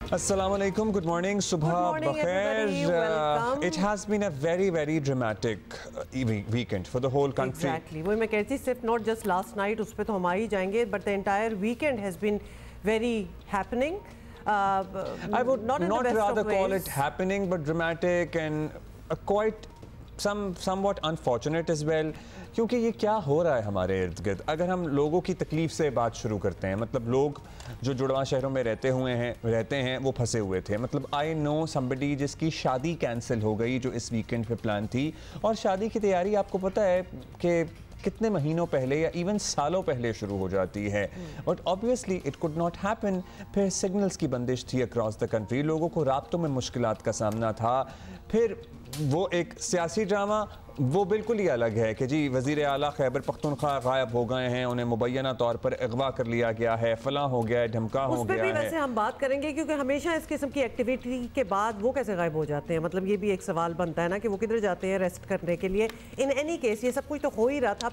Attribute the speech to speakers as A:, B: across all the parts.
A: Assalamualaikum, good morning, subha bakhair. It has been a very dramatic weekend for the whole country.
B: Exactly. वही मैं कहती सिर्फ not just last night, उस पे तो हम आ ही जाएंगे, but the entire weekend has been very happening.
A: I would not rather call it happening, but dramatic and quite somewhat unfortunate as well. क्योंकि ये क्या हो रहा है हमारे इर्द गिर्द। अगर हम लोगों की तकलीफ से बात शुरू करते हैं, मतलब लोग जो जुड़वा शहरों में रहते हैं वो फंसे हुए थे। मतलब आई नो समबडी जिसकी शादी कैंसिल हो गई जो इस वीकेंड पे प्लान थी, और शादी की तैयारी आपको पता है कि कितने महीनों पहले या इवन सालों पहले शुरू हो जाती है। But obviously it could not happen. फिर सिग्नल्स की बंदिश थी अक्रॉस द कंट्री, लोगों को राब्तों में मुश्किलात का सामना था। फिर वो एक सियासी ड्रामा वो बिल्कुल ही अलग है कि जी वज़ीर आला खैबर पख्तूनख्वा गायब हो गए हैं, उन्हें मुबैना तौर पर अगवा कर लिया गया है, फलां हो गया है, ढमका हो गया है।
B: वैसे हम बात करेंगे क्योंकि हमेशा इस किस्म की एक्टिविटी के बाद वो कैसे गायब हो जाते हैं। मतलब ये भी एक सवाल बनता है ना कि वो किधर जाते हैं रेस्ट करने के लिए। इन एनी केस ये सब कुछ तो हो ही रहा था।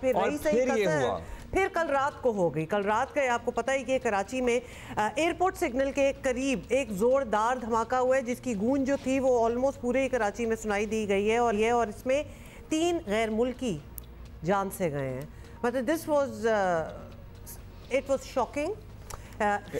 B: फिर कल रात को हो गई। कल रात का आपको पता ही कि कराची में एयरपोर्ट सिग्नल के करीब एक जोरदार धमाका हुआ है जिसकी गूंज जो थी वो ऑलमोस्ट पूरे ही कराची में सुनाई दी गई है। और इसमें 3 गैर मुल्की जान से गए हैं। मतलब this was it was shocking.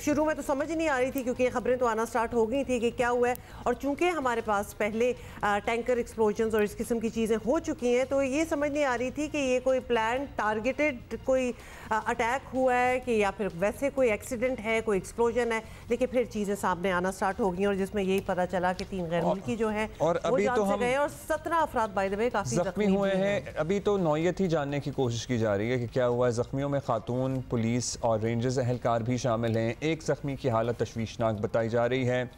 B: शुरू में तो समझ ही नहीं आ रही थी क्योंकि खबरें तो आना स्टार्ट हो गई थी कि क्या हुआ है, और चूंकि हमारे पास पहले टैंकर एक्सप्लोजन्स और इस किस्म की चीज़ें हो चुकी हैं तो ये समझ नहीं आ रही थी कि ये कोई प्लान टारगेटेड कोई अटैक हुआ है कि या फिर वैसे कोई एक्सीडेंट है, कोई एक्सप्लोजन है। लेकिन फिर चीज़ें सामने आना स्टार्ट हो गई और जिसमें यही पता चला कि 3 गैर मुल्की जो है
A: और अभी तो हम
B: गए और 17 अफराद बाय द वे काफ़ी
A: जख्मी हुए हैं। अभी तो नौयत ही जानने की कोशिश की जा रही है कि क्या हुआ है। जख्मियों में खातून पुलिस और रेंजर्स एहलकार भी शामिल हैं। एक जख्मी की हालत तशवीशनाक बताई जा रही है।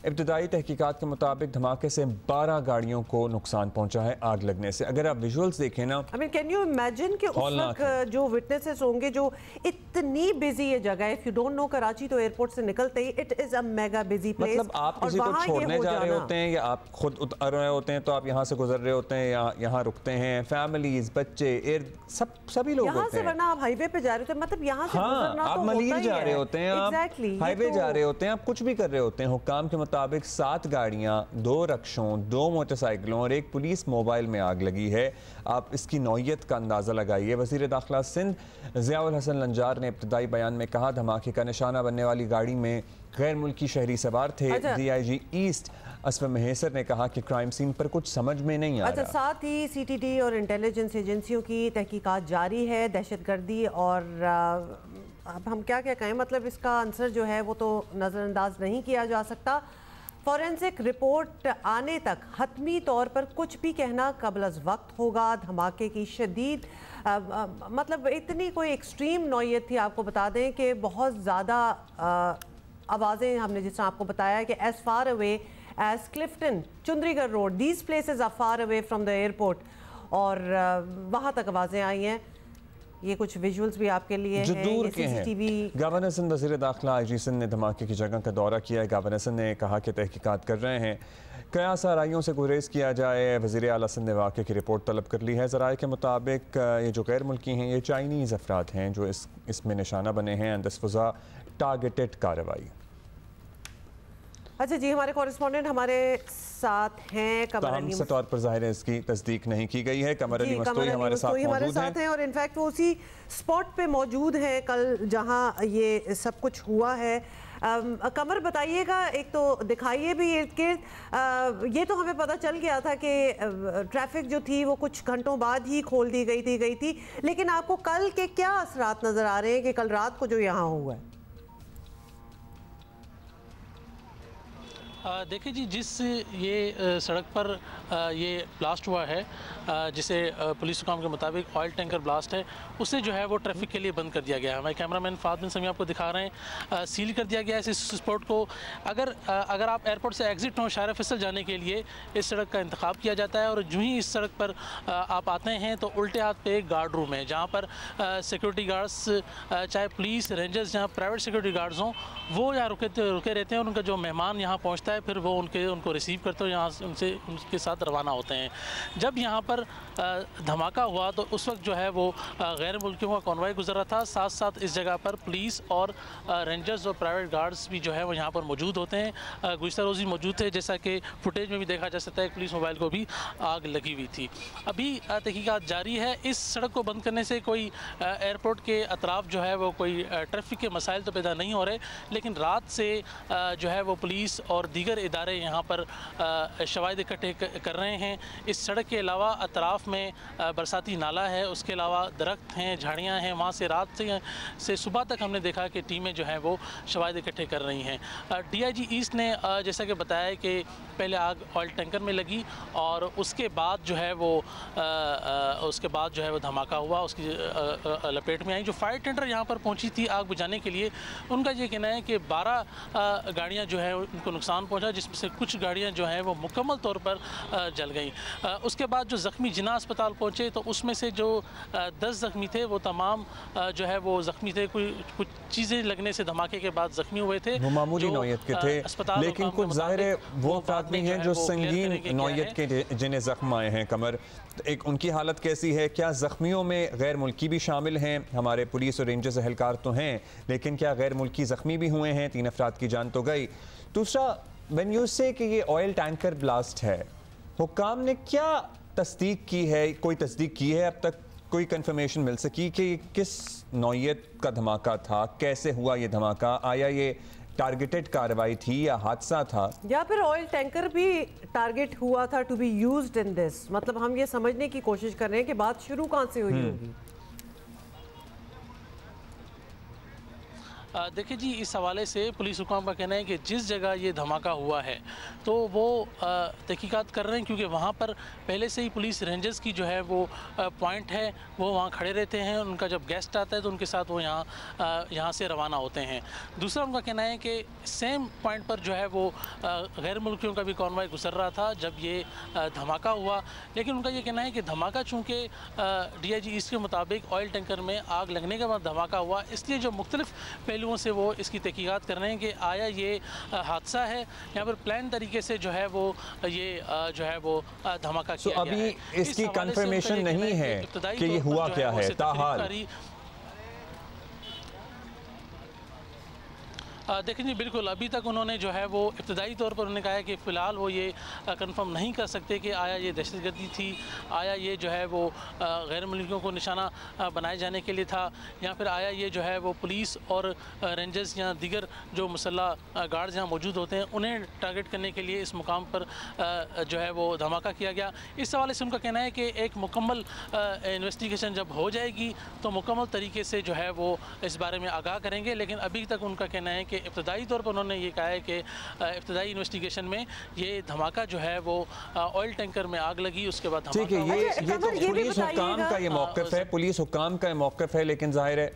A: इब्तदाई तहकीकात के मुताबिक धमाके से 12 गाड़ियों को नुकसान पहुंचा है आग लगने से। अगर आप विजुअल्स देखें ना,
B: I mean, can you imagine कि उस वक्त जो विटनेसेस होंगे, जो इतनी बिजी ये जगह है। If you don't know, Karachi तो एयरपोर्ट से निकलते ही it is a mega busy place.
A: मतलब आप किसी को छोड़ने जा रहे होते हैं या आप खुद उतर रहे होते हैं तो आप यहाँ से गुजर रहे होते हैं या यहाँ रुकते हैं, फैमिलीज, बच्चे, सभी लोग होते हैं।
B: वरना आप हाईवे पे जा रहे होते हैं, मतलब यहाँ से गुजरना
A: आप मलीर जा रहे होते हैं, आप हाईवे जा रहे होते हैं, आप कुछ भी कर रहे होते हैं। हुक्काम के मुताबिक 7 गाड़ियां, 2 रक्शों, 2 मोटरसाइकिलों और 1 पुलिस मोबाइल में आग लगी है। आप इसकी नौयत का अंदाज़ा लगाइए। वज़ीर दाखिला सिंध ज़ियाउल हसन लंजार ने इब्तदाई बयान में कहा धमाके का निशाना बनने वाली गाड़ी में गैर मुल्की शहरी सवार थे। DIG ईस्ट असफ़ महेसर ने कहा कि क्राइम सीन पर कुछ समझ में नहीं आ रहा।
B: साथ ही CTD और इंटेलिजेंस एजेंसियों की तहकीकात जारी है। दहशतगर्दी और अब हम क्या कहें, मतलब इसका आंसर जो है वो तो नज़रअंदाज नहीं किया जा सकता। फॉरेंसिक रिपोर्ट आने तक हतमी तौर पर कुछ भी कहना कबल अज़ वक्त होगा। धमाके की शदीद मतलब इतनी कोई एक्सट्रीम नौयत थी। आपको बता दें कि बहुत ज़्यादा आवाज़ें, हमने जिस तरह आपको बताया कि as far away as Clifton, Chundrigar road, these places are far away from the airport, और वहाँ तक आवाज़ें आई हैं। ये कुछ विजुअल्स भी आपके लिए
A: जो दूर के हैं। गवर्नर सिंध वज़ीर दाखिला IG सिंध ने धमाके की जगह का दौरा किया है। गवर्नर सिंध ने कहा कि तहकीकात कर रहे हैं, कयास आराइयों से गुरेज किया जाए। वज़ीर आला सिंध ने वाक़े की रिपोर्ट तलब कर ली है। ज़राए के मुताबिक ये जो गैर मुल्की हैं ये चाइनीज़ अफराद हैं जो इसमें निशाना बने हैं। And this was a targeted कार्रवाई।
B: अच्छा जी, हमारे कॉरेस्पॉन्डेंट हमारे साथ हैं कमर अली।
A: तौर पर ज़ाहिर है इसकी तस्दीक नहीं की गई है। कमर अली मस्तूरी हमारे साथ हैं
B: और इनफैक्ट वो उसी स्पॉट पे मौजूद हैं कल जहां ये सब कुछ हुआ है। कमर बताइएगा, एक तो दिखाइए भी इर्द गिर्द। ये तो हमें पता चल गया था कि ट्रैफिक जो थी वो कुछ घंटों बाद ही खोल दी गई थी, लेकिन आपको कल के क्या असरात नज़र आ रहे हैं कि कल रात को जो यहाँ हुआ है?
C: देखिए जी, जिस ये सड़क पर ये ब्लास्ट हुआ है, जिसे पुलिस हुकाम के मुताबिक ऑयल टैंकर ब्लास्ट है, उसे जो है वो ट्रैफिक के लिए बंद कर दिया गया है। हमारे कैमरामैन फाद बिन समी आपको दिखा रहे हैं, सील कर दिया गया है इस स्पॉट को। अगर आप एयरपोर्ट से एग्जिट हो शारा फैसल जाने के लिए इस सड़क का इंतखाब किया जाता है, और जो ही इस सड़क पर आप आते हैं तो उल्टे हाथ पे एक गार्ड रूम है जहाँ पर सिक्योरिटी गार्ड्स, चाहे पुलिस, रेंजर्स, जहाँ प्राइवेट सिक्योरिटी गार्ड्स हों, वो यहाँ रुके रहते हैं। और उनका जो मेहमान यहाँ पहुँचता है फिर वो उनको रिसीव करते हो, यहाँ उनके साथ बाद रवाना होते हैं। जब यहाँ पर धमाका हुआ तो उस वक्त जो है वो गैर मुल्कियों का कॉन्वॉय गुजर रहा था, साथ साथ इस जगह पर पुलिस और रेंजर्स और प्राइवेट गार्ड्स भी जो है वो यहाँ पर मौजूद होते हैं। गुज़श्ता रोज़ मौजूद थे, जैसा कि फुटेज में भी देखा जा सकता है, पुलिस मोबाइल को भी आग लगी हुई थी। अभी तहकीकात जारी है। इस सड़क को बंद करने से कोई एयरपोर्ट के अतराफ जो है वो कोई ट्रैफिक के मसाइल तो पैदा नहीं हो रहे, लेकिन रात से जो है वो पुलिस और दीगर इदारे यहाँ पर शवाहिद इकट्ठे कर रहे हैं। इस सड़क के अलावा अतराफ में बरसाती नाला है, उसके अलावा दरख्त हैं, झाड़ियाँ हैं, वहाँ से रात से सुबह तक हमने देखा कि टीमें जो हैं वो शवाहिद इकट्ठे कर रही हैं। DIG ईस्ट ने जैसा कि बताया कि पहले आग ऑयल टैंकर में लगी और उसके बाद जो है वो धमाका हुआ, उसकी लपेट में आई। जो फायर टेंडर यहाँ पर पहुँची थी आग बुझाने के लिए, उनका ये कहना है कि 12 गाड़ियाँ जो है उनको नुकसान पहुँचा, जिसमें से कुछ गाड़ियाँ जो हैं वो मुकम्मल तौर पर जल गई। उसके बाद जो ज़ख्मी जिन्ना अस्पताल पहुँचे तो उसमें से जो 10 ज़ख्मी थे वो तमाम जो है वो ज़ख्मी थे, कुछ चीज़ें लगने से धमाके के बाद ज़ख्मी हुए थे,
A: वो मामूली नौयत के थे, लेकिन कुछ ज़ाहिर है वो अफराद भी हैं जो संगीन नौयत के जिन्हें ज़ख्म आए हैं। कमर, एक उनकी हालत कैसी है? क्या ज़ख्मियों में गैर मुल्की भी शामिल हैं? हमारे पुलिस और रेंजर्स एहलकार तो हैं, लेकिन क्या गैर मुल्की ज़ख्मी भी हुए हैं? 3 अफराद की जान तो गई। दूसरा, व्हेन यू से कि ये ऑयल टैंकर ब्लास्ट है, हुक्काम ने क्या तस्दीक की है? कोई तस्दीक की है अब तक? कोई कंफर्मेशन मिल सकी कि किस नौयत का धमाका था? कैसे हुआ ये धमाका? आया ये टारगेटेड कार्रवाई थी या हादसा था,
B: या फिर ऑयल टैंकर भी टारगेट हुआ था to be used in this? मतलब हम ये समझने की कोशिश कर रहे हैं कि बात शुरू कहाँ से हुई होगी।
C: देखिए जी, इस हवाले से पुलिस हुकाम का कहना है कि जिस जगह ये धमाका हुआ है तो वो तहकीकात कर रहे हैं, क्योंकि वहाँ पर पहले से ही पुलिस रेंजर्स की जो है वो पॉइंट है, वो वहाँ खड़े रहते हैं। उनका जब गेस्ट आता है तो उनके साथ वो यहाँ से रवाना होते हैं। दूसरा उनका कहना है कि सेम पॉइंट पर जो है वो गैर मुल्कियों का भी कॉन्वॉय गुजर रहा था जब ये धमाका हुआ, लेकिन उनका ये कहना है कि धमाका चूँकि DIG ईस्ट के मुताबिक ऑयल टैंकर में आग लगने के बाद धमाका हुआ, इसलिए जो मुख्तलिफ पहलुओं से वो इसकी तहकीकात कर रहे हैं कि आया ये हादसा है, यहाँ पर प्लान तरीके से जो है वो ये जो है वो धमाका किया गया है।
A: अभी इसकी कंफर्मेशन नहीं है कि ये हुआ क्या है। ताहाल
C: देखें जी, बिल्कुल अभी तक उन्होंने जो है वो इब्तदाई तौर पर उन्होंने कहा है कि फ़िलहाल वो ये कंफर्म नहीं कर सकते कि आया ये दहशतगर्दी थी, आया ये जो है वो गैर मुल्कियों को निशाना बनाए जाने के लिए था, या फिर आया ये जो है वो पुलिस और रेंजर्स या दीगर जो मुसल्ह गार्ड्स यहाँ मौजूद होते हैं उन्हें टारगेट करने के लिए इस मुकाम पर जो है वो धमाका किया गया। इस हवाले से उनका कहना है कि एक मुकम्मल इन्वेस्टिगेशन जब हो जाएगी तो मुकम्मल तरीके से जो है वो इस बारे में आगाह करेंगे, लेकिन अभी तक उनका कहना है कि इब्तदाई तौर पर उन्होंने ये कहा है कि इब्तदाई इन्वेस्टिगेशन में ये धमाका जो है वो ऑयल टैंकर में आग लगी, उसके बाद
A: ठीक है। ये तो पुलिस हुक्काम का ये मौक़िफ़ है, पुलिस हुक्काम का मौक़िफ़ है, लेकिन जाहिर है,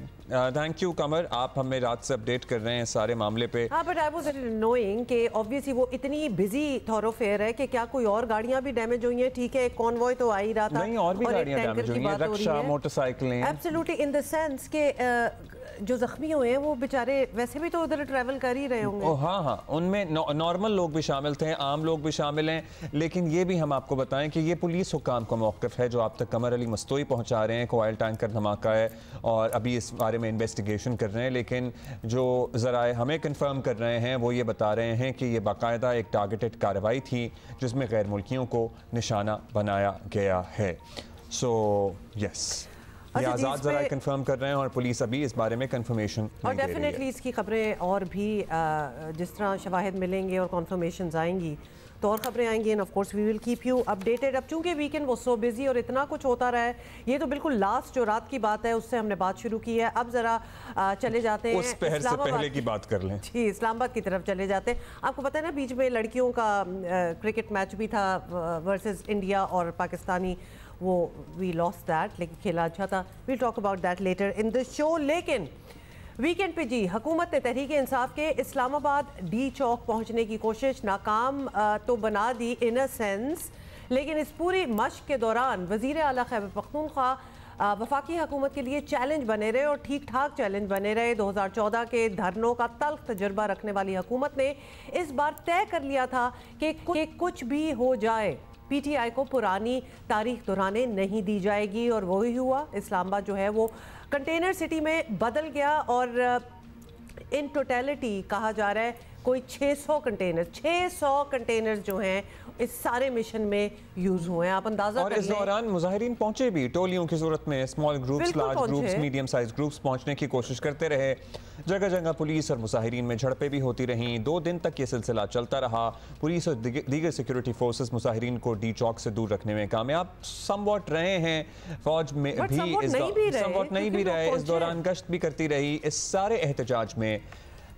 A: थैंक यू कमर, आप हमें रात से अपडेट कर रहे हैं सारे मामले पे।
B: हाँ, बट आई वाज नोइंग कि ऑब्वियसली वो इतनी बिजी थॉरोफेयर है कि क्या कोई और गाड़ियां भी डैमेज हुई हैं? ठीक है, एक कॉन्वॉय तो आ ही रहा था,
A: नहीं और भी गाड़ियां डैमेज हुई हैं, रिक्शा, मोटरसाइकिलें।
B: एब्सोल्युटली, इन द सेंस के जो जख्मी हुए हैं वो बेचारे वैसे भी तो उधर ट्रैवल कर ही रहे होंगे।
A: हाँ, उनमें नॉर्मल लोग भी शामिल थे, आम लोग भी शामिल हैं, लेकिन ये भी हम आपको बताएं कि ये पुलिस हुक्काम का मौक़िफ़ है जो आप तक कमर अली मस्तोई पहुंचा रहे हैं कि ऑयल टैंकर धमाका है और अभी इस बारे में इन्वेस्टिगेशन कर रहे हैं, लेकिन जो ज़राए हमें कंफर्म कर रहे हैं वो ये बता रहे हैं कि ये बाकायदा एक टारगेटेड कार्रवाई थी जिसमें गैर मुल्कियों को निशाना बनाया गया है। सो यस, ये आज़ाद ज़राए कंफर्म कर रहे हैं और पुलिस अभी इस बारे में कंफर्मेशन
B: और डेफिनेटली इसकी खबरें और भी जिस तरह शवाहिद मिलेंगे और कंफर्मेशन आएंगी तो और खबरें आएंगी, and of course we will keep you updated. अब चूंकि वीकेंड वो सो बिजी और इतना कुछ होता रहा है, ये तो बिल्कुल लास्ट जो रात की बात है उससे हमने बात शुरू की है। अब जरा चले जाते हैं
A: उस पहर से पहले की बात कर लें
B: जी, इस्लामाबाद की तरफ चले जाते हैं। आपको पता है ना, बीच में लड़कियों का क्रिकेट मैच भी था वर्सेस इंडिया और पाकिस्तानी, वो वी लॉस्ट दैट, लेकिन खेला अच्छा था। We talk about that later in the show. लेकिन वीकेंड पे जी हुकूमत ने तहरीक इंसाफ के इस्लामाबाद डी चौक पहुंचने की कोशिश नाकाम तो बना दी इन अ सेंस, लेकिन इस पूरी मश्क के दौरान वज़ीर आला खैबर पख्तूनख्वा वफाकी हुकूमत के लिए चैलेंज बने रहे और ठीक ठाक चैलेंज बने रहे। 2014 के धरनों का तल्ख तजुर्बा रखने वाली हुकूमत ने इस बार तय कर लिया था कि कुछ भी हो जाए PTI को पुरानी तारीख दोहराने नहीं दी जाएगी। और वही हुआ, इस्लामाबाद जो है वो कंटेनर सिटी में बदल गया और इन टोटलिटी कहा जा रहा है कोई 600 कंटेनर जो हैं इस सारे मिशन में यूज हुए हैं। आप अंदाजा
A: और इस दौरान मुजाहिरीन पहुंचे भी टोलियों की सूरत में, small groups, large groups, medium size groups पहुंचने की कोशिश करते रहे। जगह जगह पुलिस और मुजाहिरीन में झड़पें भी होती रहीं। 2 दिन तक ये सिलसिला चलता रहा। पुलिस और दीगर सिक्योरिटी फोर्सेस मुजाहिरीन को डी चौक से दूर रखने में कामयाब समवॉट रहे हैं। फौज में भी समवॉट नहीं भी रहे, इस दौरान गश्त भी करती रही। इस सारे एहतजाज में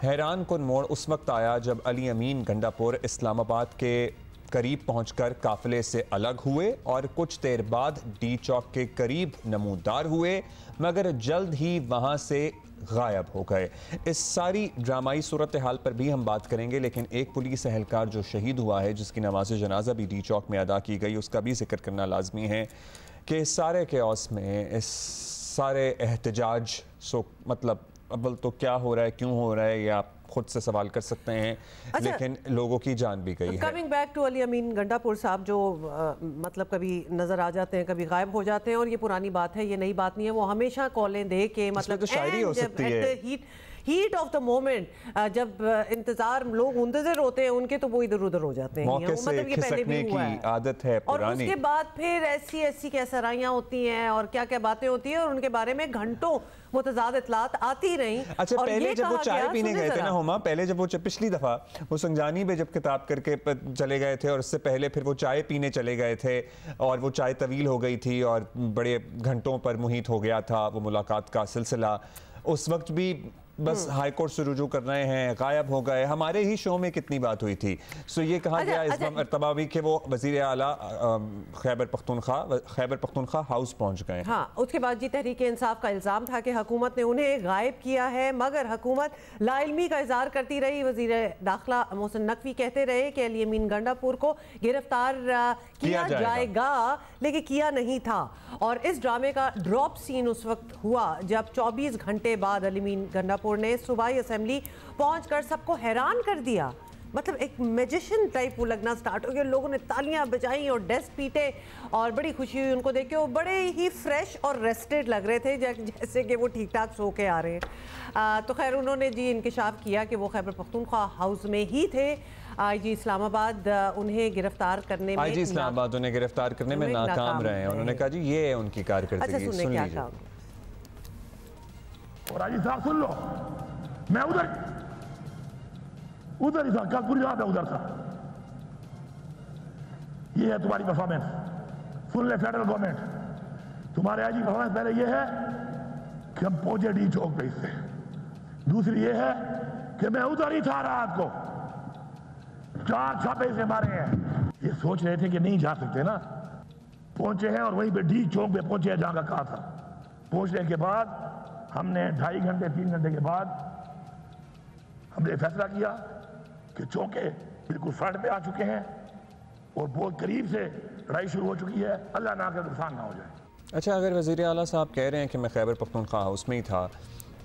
A: हैरान कुन मोड़ उस वक्त आया जब अली अमीन गंडापुर इस्लामाबाद के करीब पहुंचकर काफिले से अलग हुए और कुछ देर बाद डी चौक के करीब नमूदार हुए, मगर जल्द ही वहां से गायब हो गए। इस सारी ड्रामाई सूरत हाल पर भी हम बात करेंगे, लेकिन एक पुलिस एहलकार जो शहीद हुआ है, जिसकी नमाज जनाजा भी डी चौक में अदा की गई, उसका भी जिक्र करना लाजमी है कि इस सारे केओस में, इस सारे एहतजाज मतलब अव्वल तो क्या हो रहा है, क्यों हो रहा है, ये आप खुद से सवाल कर सकते हैं। अच्छा, लेकिन लोगों की जान भी गई है।
B: कमिंग बैक टू अली अमीन गंडापुर साहब जो मतलब कभी नजर आ जाते हैं, कभी गायब हो जाते हैं, और ये पुरानी बात है, ये नई बात नहीं है। वो हमेशा कॉलें दे के मतलब
A: तो शायरी हो सकती है,
B: हीट ऑफ द मोमेंट, जब इंतजार लोग मुंतजर होते हैं उनके, तो वो इधर उधर हो जाते हैं।
A: मतलब ये पहले भी हुआ है, आदत है पुरानी।
B: और उसके बाद फिर ऐसी कैसराइयाँ होती हैं और क्या क्या बातें होती हैं, और उनके बारे में घंटों मुतज़ाद इत्तलात आती रही।
A: अच्छा, पहले जब वो चाय पीने गए थे ना हुमा, पहले जब वो पिछली दफा वो संजानी में जब किताब करके चले गए थे, और उससे पहले फिर वो चाय पीने चले गए थे, और वो चाय तवील हो गई थी और बड़े घंटों पर मुहित हो गया था वो मुलाकात का सिलसिला। उस वक्त भी बस हाई कोर्ट से रुजू कर रहे हैं, गायब हो गए। हमारे ही शो में कितनी बात हुई थी। सो ये कहा गया इस मरतबा भी कि वो वज़ीर आला खैबर पख्तूनख्वा हाउस पहुंच गए।
B: हाँ, उसके बाद जी तहरीक इंसाफ का इल्ज़ाम था कि हुकूमत ने उन्हें गायब किया है, मगर हुकूमत लाइल्मी का इज़हार करती रही। वज़ीर दाखिला मोहसिन नकवी कहते रहे कि अली अमीन गंडापुर को गिरफ्तार किया जाएगा, लेकिन किया नहीं था। और इस ड्रामे का ड्रॉप सीन उस वक्त हुआ जब 24 घंटे बाद अली अमीन गंडापुर ने सूबाई असेंबली पहुंचकर सबको हैरान कर दिया। मतलब एक मैजिशियन टाइप वो लगना स्टार्ट हो गया। लोगों ने तालियां बजाई और डेस्क पीटे और बड़ी खुशी हुई उनको देख के। वो बड़े ही फ्रेश और रेस्टेड लग रहे थे, जैसे कि वो ठीक ठाक सो के आ रहे हैं। तो खैर उन्होंने जी इंकिशाफ किया कि वो खैबर पख्तूनख्वा हाउस में ही थे। आईजी इस्लामाबाद उन्हें गिरफ्तार करने में
A: आईजी इस्लामाबाद उन्हें गिरफ्तार करने में नाकाम रहे हैं। उन्होंने कहा जी ये है उनकी कारकर्दगी।
B: अच्छा, सुन लीजिए।
D: और आईजी साहब सुन लो, मैं उधर ही था, कल पूरी रात उधर था। ये है तुम्हारी परफॉर्मेंस, सुन ले फेडरल गवर्नमेंट, तुम्हारे आईजी परफॉर्मेंस पहले ये है कि हम पहुंचे डी चौक पे इससे। दूसरी ये है कि मैं उधर ही था रात को, 4 छापे से मारे हैं। ये सोच रहे थे कि नहीं जा सकते ना, पहुंचे हैं और वहीं पे डी चौक पे पहुंचे हैं जहां का कहा था। पहुंचने के बाद हमने 2.5 घंटे 3 घंटे के बाद हमने फैसला किया कि चौके बिल्कुल फ्रंट पे आ चुके हैं और बहुत करीब से लड़ाई शुरू हो चुकी है। अल्लाह ना करे नुकसान ना हो जाए।
A: अच्छा, अगर वज़ीर आला साहब कह रहे हैं कि मैं खैबर पख्तूनख्वा हाउस में ही था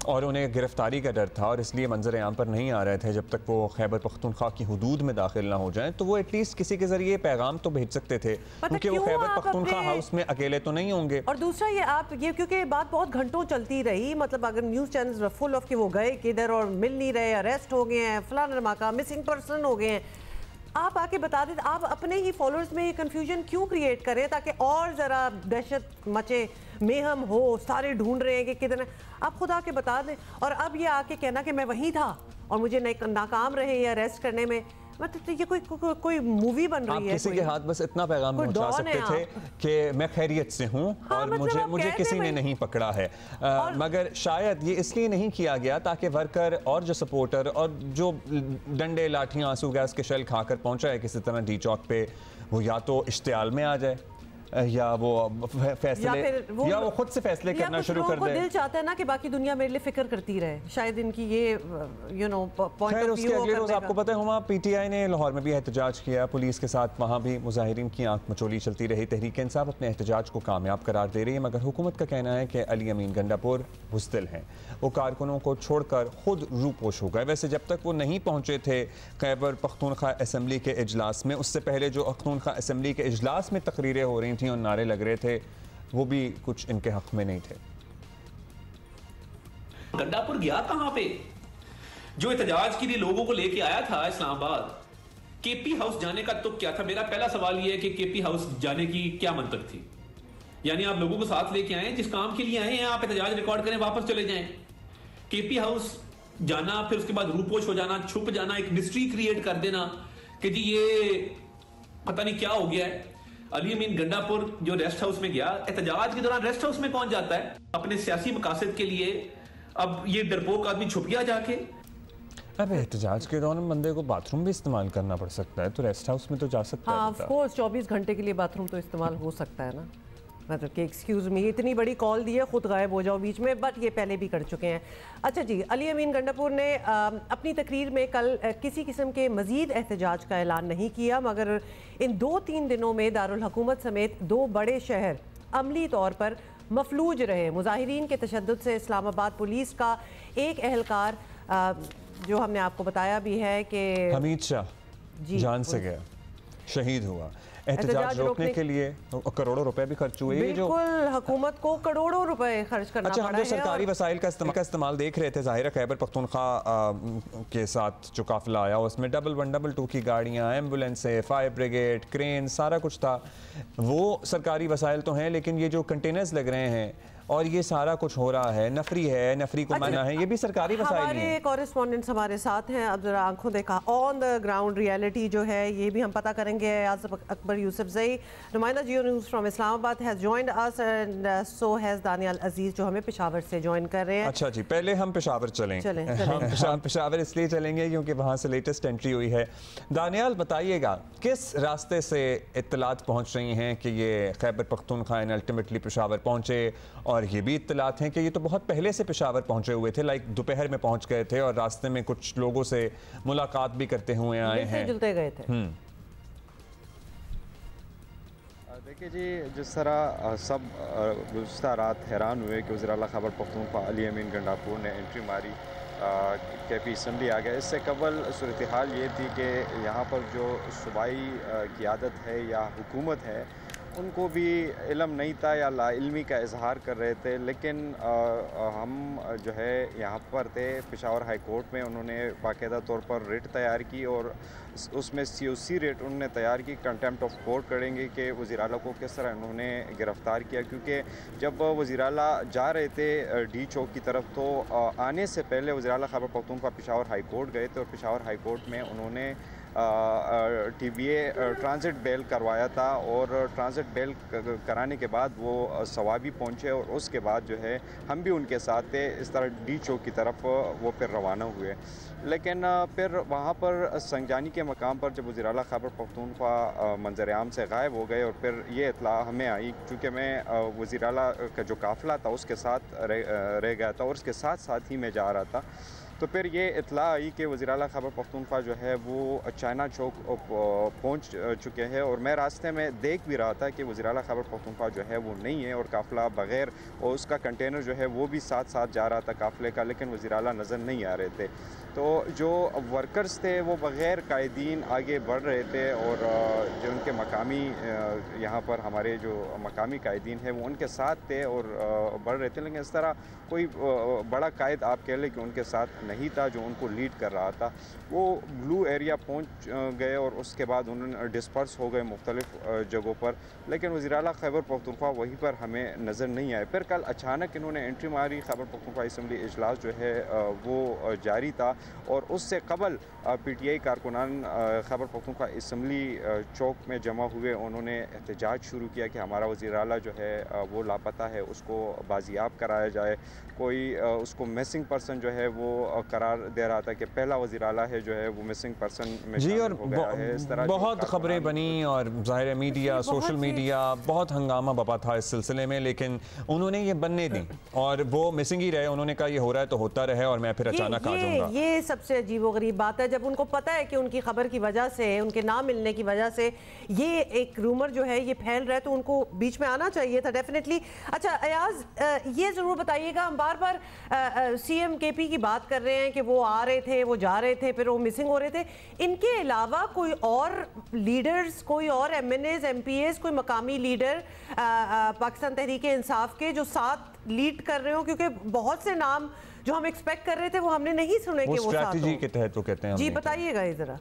A: और उन्हें गिरफ्तारी का डर था और इसलिए मंजर आम पर नहीं आ रहे थे जब तक वो खैबर पख्तूनख्वा की हुदूद में दाखिल ना हो जाएं, तो वो एटलीस्ट किसी के जरिए पैगाम तो भेज सकते थे, क्योंकि वो खैबर पख्तूनख्वा हाउस में अकेले तो नहीं होंगे।
B: और दूसरा ये क्योंकि बात बहुत घंटों चलती रही, मतलब अगर न्यूज़ चैनल्स फुल ऑफ कि वो गए किधर और मिल नहीं रहे, अरेस्ट हो गए हैं, फलाना धमाका, मिसिंग पर्सन हो गए हैं, आप आके बता दें। आप अपने ही फॉलोअर्स में ये कंफ्यूजन क्यों क्रिएट करें ताकि और ज़रा दहशत मचे, मेहम हो, सारे ढूंढ रहे हैं कि किधर। आप खुद आके बता दें। और अब ये आके कहना कि मैं वहीं था और मुझे नाकाम रहे या अरेस्ट करने में, मतलब तो ये कोई मूवी बन रही है।
A: किसी के हाथ बस इतना पैगाम पहुंचा सकते थे कि मैं खैरियत से हूं और मुझे किसी ने नहीं पकड़ा है। मगर शायद ये इसलिए नहीं किया गया ताकि वर्कर और जो सपोर्टर और जो डंडे लाठियां आंसू गैस के शेल खाकर पहुंचा है किसी तरह डी चौक पे, वो या तो इश्तियाल में आ जाए या वो फैसले या वो खुद से फैसले करना शुरू कर दे।
B: दिल चाहता है ना कि बाकी दुनिया मेरे लिए फिक्र करती रहे, शायद इनकी ये पॉइंट ऑफ व्यू।
A: अगले रोज आपको पता है वहाँ पीटीआई ने लाहौर में भी एहतजाज किया पुलिस के साथ, वहाँ भी मुजाहिरीन की आंख मचोली चलती रही। तहरीक इंसाफ अपने एहतजाज को कामयाब करार दे रही है, मगर हुकूमत का कहना है कि अली अमीन गंडापुर बुज़दिल हैं, वो कारकुनों को छोड़कर खुद रूपोश हो गए। वैसे जब तक वो नहीं पहुँचे थे खैबर पख्तूनख्वा असम्बली के इजलास में, उससे पहले जो पख्तूनख्वा असम्बली के इजलास में तकरीरें हो रही थी और नारे लग रहे थे, वो भी कुछ इनके हक में नहीं थे।
E: गंडापुर गया कहां पे? जो एहतजाज के लिए लोगों को लेके आया था इस्लामाबाद, केपी हाउस जाने का तो क्या था? मेरा पहला सवाल यह है कि केपी हाउस जाने की क्या मंतक थी? यानी आप लोगों को साथ लेके आए, जिस काम के लिए आए हैं आप एहतजाज रिकॉर्ड करें, वापस चले जाएं। केपी हाउस जाना, फिर उसके बाद रूपोश हो जाना, छुप जाना, एक मिस्ट्री क्रिएट कर देना कि जी ये पता नहीं क्या हो गया है। अली अमीन गंडापुर जो रेस्ट हाउस में गया, एहतजाज के दौरान रेस्ट हाउस में कौन जाता है अपने सियासी मकासद के लिए? अब ये डरपोक आदमी छुप गया जाके।
A: अब एहतजाज के दौरान बंदे को बाथरूम भी इस्तेमाल करना पड़ सकता है, तो रेस्ट हाउस में तो जा सकता है।
B: ऑफ कोर्स 24 घंटे के लिए बाथरूम तो इस्तेमाल हो सकता है ना, मतलब कि एक्सक्यूज़ मी इतनी बड़ी कॉल दी है, खुद गायब हो जाओ बीच में, बट ये पहले भी कर चुके हैं। अच्छा जी, अली अमीन गंडापुर ने अपनी तकरीर में कल किसी किस्म के मज़ीद एहतजाज का ऐलान नहीं किया, मगर इन 2-3 दिनों में दारुल हुकूमत समेत 2 बड़े शहर अमली तौर पर मफलूज रहे। मुजाहिरीन के तशद्दुद से इस्लामाबाद पुलिस का एक एहलकार, जो हमने आपको बताया भी है कि
A: हमीद शाह जान से गया, शहीद हुआ। एहतजाज रोकने के लिए करोड़ों रुपए भी खर्च हुए।
B: बिल्कुल, हुकूमत को करोड़ों रुपए खर्च करना पड़ा है।
A: हम जो सरकारी वसाइल का इस्तेमाल देख रहे थे, ज़ाहिर है खैबर पख्तूनख्वा के साथ जो काफिला आया उसमें डबल 1 डबल 2 की गाड़ियाँ, एम्बुलेंसें, फायर ब्रिगेड, क्रेन, सारा कुछ था। वो सरकारी वसाइल तो हैं, लेकिन ये जो कंटेनर्स लग रहे हैं और ये सारा कुछ हो रहा है, नफरी है, नफरी को मना है, ये भी सरकारी वसाइल हैं।
B: हमारे कॉरेस्पॉन्डेंट्स हमारे साथ हैं, अब जरा आंखों देखा ऑन द ग्राउंड रियलिटी जो है ये भी हम पता करेंगे। आसिफ अकबर यूसुफजई, नुमाइंदा Geo news from Islamabad has joined us, and so has Daniyal Aziz जो हमें पेशावर से ज्वाइन कर रहे हैं।
A: अच्छा जी, पहले हम पेशावर चलें। हम पेशावर इसलिए चलेंगे क्योंकि वहाँ से लेटेस्ट एंट्री हुई है। दानियाल बताइएगा किस रास्ते से इत्तलात पहुँच रही हैं कि ये खैबर पख्तूनख्वा अल्टीमेटली पेशावर पहुँचे, और ये भी इत्तलात हैं कि ये तो बहुत पहले से पेशावर पहुंचे हुए थे, लाइक दोपहर में पहुंच गए थे और रास्ते में कुछ लोगों से मुलाकात भी करते हुए आए हैं,
B: जुलते गए थे।
F: देखिए जी, जिस तरह सब गुज़श्ता रात हैरान हुए कि वज़ीर आला खैबर पख्तूनख्वा अली अमीन गंडापुर ने एंट्री मारी केपी असम्बली आ गया, इससे कबल सूरत हाल ये थी कि यहाँ पर जो सूबाई क़ियादत है या हुकूमत है उनको भी इल्म नहीं था या लाइल्मी का इजहार कर रहे थे। लेकिन हम जो है यहाँ पर थे पेशावर हाई कोर्ट में, उन्होंने बाकायदा तौर पर रिट तैयार की और उसमें COC रिट उन्होंने तैयार की, कंटेम्प्ट ऑफ कोर्ट करेंगे कि वज़ीर आला को किस तरह उन्होंने गिरफ़्तार किया। क्योंकि जब वज़ीर आला जा रहे थे D चौक की तरफ, तो आने से पहले वज़ीर आला खैबर पख्तूनख्वा पेशावर हाई कोर्ट गए थे और पेशावर हाई कोर्ट में उन्होंने TBA ट्रांजिट बेल करवाया था, और ट्रांजिट बेल कराने के बाद वो सवाबी पहुँचे और उसके बाद जो है हम भी उनके साथ थे, इस तरह D चौक की तरफ वो फिर रवाना हुए। लेकिन फिर वहाँ पर संगजानी के मकाम पर जब वज़ीर आला खैबर पख्तूनख्वा मंजर आम से गायब हो गए और फिर ये इत्तला हमें आई, चूँकि मैं वज़ीर आला का जो काफ़िला था उसके साथ रह गया था और उसके साथ साथ ही मैं जा रहा था, तो फिर ये इत्तला आई कि वज़ीर आला खैबर पख्तूनख्वा जो है वो चाइना चौक पहुँच चुके हैं। और मैं रास्ते में देख भी रहा था कि वज़ीर आला खैबर पख्तूनख्वा जो है वो नहीं है और काफ़िला बग़ैर, और उसका कंटेनर जो है वो भी साथ साथ जा रहा था काफ़िले का, लेकिन वज़ीर आला नज़र नहीं आ रहे थे। तो जो वर्कर्स थे वो बग़ैर कायदीन आगे बढ़ रहे थे, और जो उनके मकामी यहाँ पर हमारे जो मकामी कायदीन हैं वो उनके साथ थे और बढ़ रहे थे, लेकिन इस तरह कोई बड़ा कायद आप कह लें कि उनके साथ नहीं था जो उनको लीड कर रहा था। वो ब्लू एरिया पहुँच गए और उसके बाद उन्होंने डिस्पर्स हो गए मुख्तलिफ़ जगहों पर, लेकिन वज़ीर आला खैबर पख्तूनख्वा वहीं पर हमें नज़र नहीं आए। फिर कल अचानक इन्होंने एंट्री मारी, खैबर पख्तूनख्वा असम्बली इजलास जो है वो जारी था, और उससे कबल PTI कारकुनान खैबर पख्तूनख्वा असम्बली चौक में जमा हुए, उन्होंने एहतजाज शुरू किया कि हमारा वज़ीर आला जो है वो लापता है, उसको बाजियाब कराया जाए, कोई उसको मिसिंग पर्सन जो है वो करार दे रहा था कि पहला वज़ीर आला है जो है वो मिसिंग पर्सन में
A: जी, और
F: हो गया है। इस तरह
A: बहुत खबरें बनी और ज़ाहिर मीडिया, सोशल मीडिया, बहुत हंगामा बपा था इस सिलसिले में, लेकिन उन्होंने ये बनने दी और वो मिसिंग ही रहे। उन्होंने कहा ये हो रहा है तो होता रहे और मैं फिर अचानक आ जाऊंगा।
B: ये सबसे अजीबोगरीब बात है, जब उनको पता है कि उनकी खबर की वजह से, उनके ना मिलने की वजह से ये एक रूमर जो है ये फैल रहा है, तो उनको बीच में आना चाहिए था डेफिनेटली। अच्छा अयाज, ये जरूर बताइएगा, हम बार बार सीएम केपी की बात कर रहे हैं कि वो आ रहे थे, वो जा रहे थे, फिर वो मिसिंग हो रहे थे। इनके अलावा कोई और लीडर्स, कोई और एमएनएज, एमपीएस, कोई मकामी लीडर पाकिस्तान तहरीक इंसाफ के जो साथ लीड कर रहे हो? क्योंकि बहुत से नाम जो हम एक्सपेक्ट कर रहे थे वो हमने नहीं सुने कि वो
A: स्ट्रैटेजी के तहत वो कहते हैं।
B: जी बताइएगा ये जरा।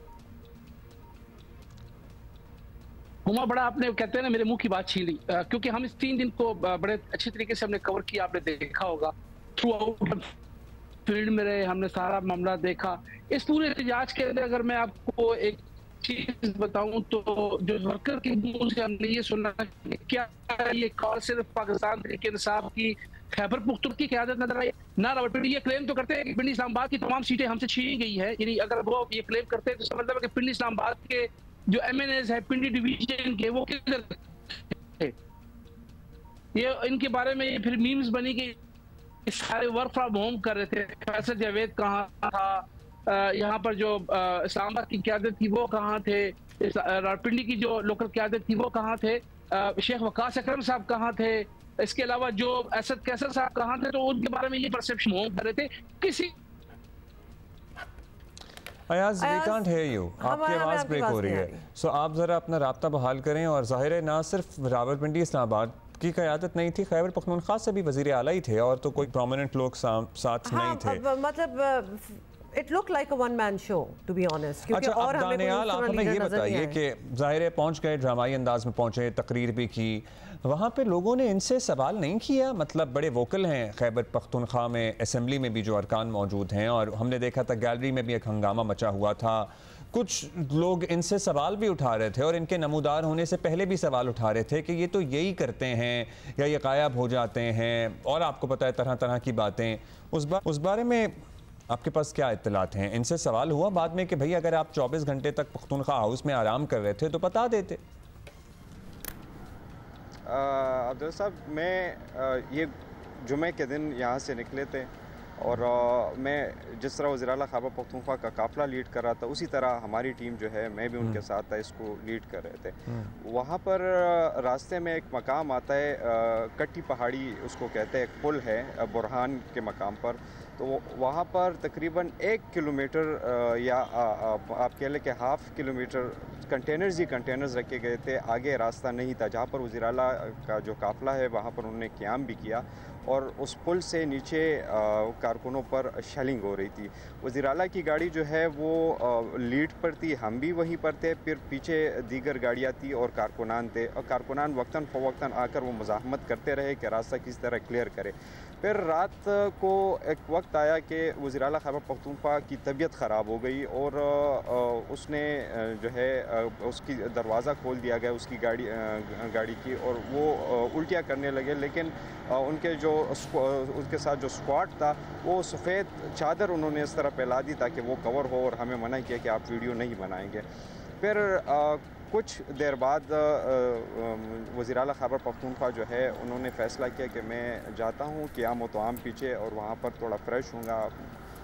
G: हुमा, बड़ा आपने कहते हैं ना मेरे मुंह की बात छीन ली, क्योंकि हम इस 3 दिन को बड़े अच्छे तरीके से हमने कवर किया। आपने देखा होगा थ्रू आउट फील्ड में रहे, हमने सारा मामला देखा। इस पूरे एहतजाज के अंदर अगर मैं आपको एक चीज बताऊं तो जो वर्कर के मुंह से हमने ये सुना कि क्या ये कॉल सिर्फ पाकिस्तान तहरीक इंसाफ की खैबर पुख्तूनख्वा की क़यादत नजर आई ना? रावलपिंडी ये क्लेम तो करते हैं कि पिंडी इस्लामाबाद की तमाम सीटें हमसे छीनी गई है, यानी अगर वो ये क्लेम करते हैं तो इसका मतलब है कि पिंडी इस्लामाबाद के जो एमएनएस है पिंडी डिवीजन के वो किधर थे? ये इनके बारे में फिर मीम्स बनी कि सारे वर्क फ्रॉम होम कर रहे थे। फैसल जावेद कहाँ था? यहाँ पर जो इस्लामाबाद की क़यादत थी वो कहाँ थे? रावलपिंडी की जो लोकल क़यादत थी वो कहाँ थे? शेख वकास अकरम साहब कहाँ थे? इसके अलावा जो असद कैसर साहब कहाँ थे? तो उनके बारे में ये परसेप्शन होम कर रहे थे। किसी
A: Ayaz, we can't hear you, आपकी आवाज़ ब्रेक हो रही है। सो आप ज़रा अपना राब्ता बहाल करें। और ज़ाहिर है ना सिर्फ रावलपिंडी इस्लामाबाद की क़यादत नहीं थी, खैबर पख्तूनख्वा से भी वज़ीर आला ही थे और तो कोई प्रोमिनेंट लोग साथ नहीं थे।
B: मतलब it look like a one man show to be honest.
A: अच्छा, और दानियाल, आप हमें ये बताइए कि ज़ाहिर है पहुंच गए, ड्रामाई अंदाज में पहुंचे, तकरीर भी की, वहाँ पे लोगों ने इनसे सवाल नहीं किया? मतलब बड़े वोकल हैं खैबर पख्तूनख्वा में, असेंबली में भी जो अरकान मौजूद हैं, और हमने देखा था गैलरी में भी एक हंगामा मचा हुआ था। कुछ लोग इनसे सवाल भी उठा रहे थे और इनके नमूदार होने से पहले भी सवाल उठा रहे थे कि ये तो यही करते हैं या ये गायब हो जाते हैं, और आपको पता है तरह तरह की बातें। उस बारे में आपके पास क्या इत्तलात हैं? इनसे सवाल हुआ बाद में कि भाई अगर आप 24 घंटे तक पख्तूनख्वा हाउस में आराम कर रहे थे तो बता देते?
F: अब्दुल साहब, मैं ये जुमे के दिन यहाँ से निकले थे और मैं जिस तरह वज़ीर आला खैबर पख्तूनख्वा का काफ़िला लीड कर रहा था, उसी तरह हमारी टीम जो है, मैं भी उनके साथ था, इसको लीड कर रहे थे। वहाँ पर रास्ते में एक मकाम आता है, कट्टी पहाड़ी उसको कहते हैं, एक पुल है बुरहान के मकाम पर। तो वहाँ पर तकरीबन 1 किलोमीटर या आप कह लें कि हाफ़ किलोमीटर कंटेनर्स ही कंटेनर्स रखे गए थे, आगे रास्ता नहीं था। जहाँ पर वज़ीर आला का जो काफ़िला है वहाँ पर उन्होंने क़याम भी किया और उस पुल से नीचे कारकुनों पर शेलिंग हो रही थी। वज़ीर आला की गाड़ी जो है वो लीड पर थी, हम भी वहीं पर थे, फिर पीछे दीगर गाड़ियाँ थी और कारकुनान थे, और कारकुनान वक्तन फ़वक्तन आकर वो मुज़ाहमत करते रहे कि रास्ता किस तरह क्लियर करे। फिर रात को एक वक्त आया कि वज़ीर आला खैबर पख्तूनख्वा की तबीयत ख़राब हो गई और उसने जो है उसकी दरवाज़ा खोल दिया गया उसकी गाड़ी की, और वो उल्टियाँ करने लगे। लेकिन उनके साथ जो स्क्वाड था वो सफ़ेद चादर उन्होंने इस तरह फैला दी ताकि वो कवर हो, और हमें मना किया कि आप वीडियो नहीं बनाएंगे। फिर कुछ देर बाद वज़ीर आला खैबर पख्तूनख्वा जो है उन्होंने फ़ैसला किया कि मैं जाता हूँ क़याम व तआम पीछे, और वहाँ पर थोड़ा फ्रेश होऊंगा।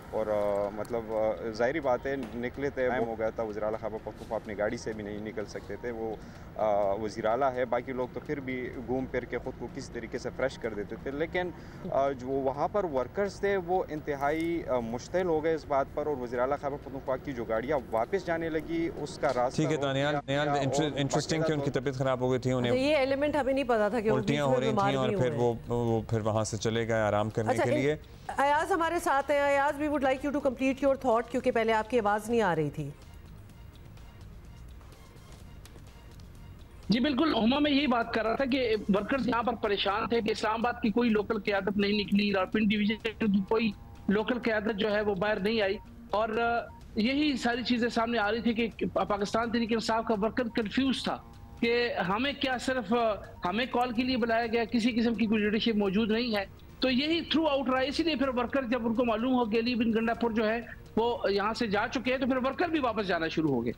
F: और मतलब ज़ाहिरी बात है, निकले थे, टाइम हो गया था, वज़ीर आला खैबर पख्तूनख्वा अपनी गाड़ी से भी नहीं निकल सकते थे। वो वज़ीर आला है, बाकी लोग तो फिर भी घूम फिर के ख़ुद को किस तरीके से फ्रेश कर देते थे। लेकिन जो वहाँ पर वर्कर्स थे वो इंतहाई मुश्तिल हो गए इस बात पर, और वज़ीर आला खैबर पख्तूनख्वा की जो गाड़ियाँ वापस जाने लगी उसका रास्ता।
A: ठीक है दानियाल, इंटरेस्टिंग कि उनकी तबीयत ख़राब हो गई थी, उन्हें
B: ये एलिमेंट हमें नहीं पता था कि
A: उल्टियाँ हो रही थी, और फिर वो फिर वहाँ से चले गए आराम करने के लिए।
B: अयाज हमारे साथ हैं। Ayaz, we would like you to complete your thought, क्योंकि पहले आपकी आवाज़ नहीं आ रही थी।
G: जी बिल्कुल हुमा, मैं यही बात कर रहा था कि वर्कर्स यहाँ पर परेशान थे कि इस्लामाबाद की कोई लोकल क़यादत नहीं निकली, रावलपिंडी डिवीजन की कोई लोकल क़यादत जो है वो बाहर नहीं आई, और यही सारी चीज़ें सामने आ रही थी कि पाकिस्तान तहरीक इंसाफ का वर्कर कंफ्यूज था कि हमें क्या सिर्फ हमें कॉल के लिए बुलाया गया, किसी किस्म की कोई लीडरशिप मौजूद नहीं है। तो यही थ्रू आउट रहा, इसीलिए फिर वर्कर जब उनको मालूम हो कि अली बिन गंडापुर जो है वो यहाँ से जा चुके हैं तो फिर वर्कर भी वापस जाना शुरू हो गए।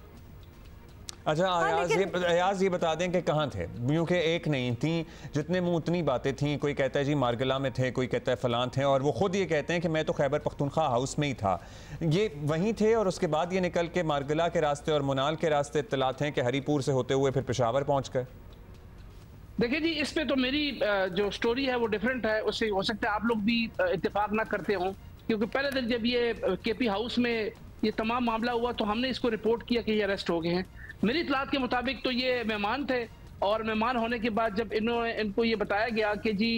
A: अच्छा अयाज ये बता दें कि कहाँ थे, क्योंकि एक नहीं थी, जितने मुंह उतनी बातें थी। कोई कहता है जी मारगला में थे, कोई कहता है फलां थे, और वो खुद ये कहते हैं कि मैं तो खैबर पख्तूनख्वा हाउस में ही था। ये वहीं थे और उसके बाद ये निकल के मारगला के रास्ते और मुनाल के रास्ते इत्तलात हैं कि हरीपुर से होते हुए फिर पेशावर पहुँच गए।
G: देखिए जी, इस पे तो मेरी जो स्टोरी है वो डिफरेंट है, उससे हो सकता है आप लोग भी इत्तेफाक ना करते हों, क्योंकि पहले दिन जब ये केपी हाउस में ये तमाम मामला हुआ तो हमने इसको रिपोर्ट किया कि ये अरेस्ट हो गए हैं। मेरी इतलात के मुताबिक तो ये मेहमान थे, और मेहमान होने के बाद जब इनको ये बताया गया कि जी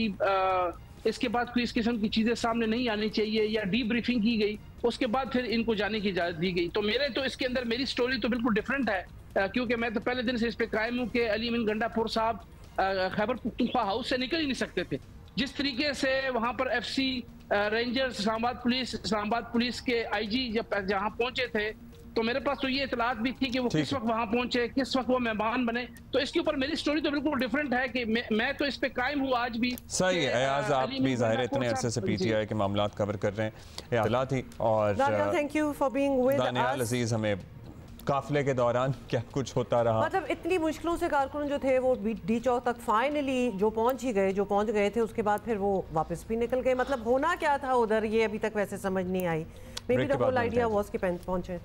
G: इसके बाद कोई इस किस्म की चीज़ें सामने नहीं आनी चाहिए या डी ब्रीफिंग की गई, उसके बाद फिर इनको जाने की इजाज़त दी गई। तो मेरे तो इसके अंदर मेरी स्टोरी तो बिल्कुल डिफरेंट है, क्योंकि मैं तो पहले दिन से इस पर कायम हूँ कि अली बिन गंडापुर साहब खैबर पख्तूनख्वा हाउस से निकल ही नहीं सकते थे। जिस तरीके से वहाँ पर FC रेंजर्स इस्लामाबाद पुलिस के IG जब जहाँ पहुंचे थे, तो मेरे पास तो ये इतलात भी थी कि वो किस वक्त वहां पहुंचे, किस वक्त वो मेहमान बने। तो इसके ऊपर मेरी स्टोरी तो बिल्कुल डिफरेंट है कि मैं तो इस पे कायम हूँ आज भी।
A: सही है अयाज, आप भी ज़ाहिर इतने अरसे से PTI के मामलात कवर कर रहे हैं। इतला थी और
B: thank you for being with
A: Daniyal Aziz हमें काफिले के दौरान क्या कुछ होता रहा।
B: मतलब इतनी मुश्किलों से कारकुन जो थे वो डी चौक तक फाइनली जो पहुंच गए थे, उसके बाद फिर वो वापस भी निकल गए। मतलब होना क्या था उधर, ये अभी तक वैसे समझ नहीं आई। Maybe the whole idea was कि पहुंचे।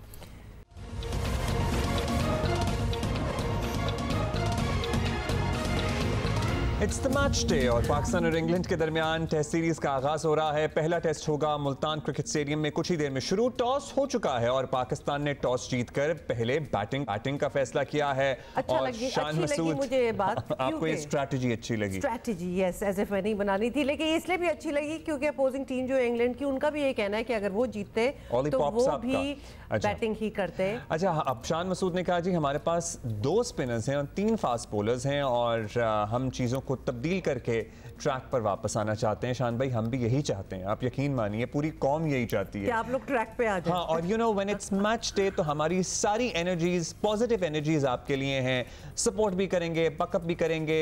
A: इट्स द मैच डे और पाकिस्तान और इंग्लैंड के दरमियान टेस्ट सीरीज का आगाज हो रहा है। पहला टेस्ट होगा मुल्तान क्रिकेट स्टेडियम में कुछ ही देर में शुरू। टॉस हो चुका है और पाकिस्तान ने टॉस जीतकर पहले बैटिंग का फैसला किया है।
B: अच्छा
A: और शान मसूद,
B: मुझे ये बात
A: आपको ये स्ट्रैटेजी अच्छी लगी?
B: स्ट्रैटेजी यस, एज इफ नहीं बनानी थी, लेकिन इसलिए भी अच्छी लगी क्योंकि अपोजिंग टीम जो इंग्लैंड की, उनका भी ये कहना है कि अगर वो जीतते तो वो भी बैटिंग ही करते।
A: अच्छा, अब शान मसूद ने कहा जी हमारे पास 2 स्पिनर्स हैं और 3 फास्ट बॉलर्स हैं और हम चीज़ों को तब्दील करके ट्रैक पर वापस आना चाहते हैं। शान भाई, हम भी यही चाहते हैं, आप यकीन मानिए पूरी कौम यही चाहती है
B: कि आप लोग ट्रैक पे आ जाएं।
A: हाँ, और you know when it's match day तो हमारी सारी एनर्जीज, पॉजिटिव एनर्जीज आपके लिए हैं। सपोर्ट भी करेंगे, बकअप भी करेंगे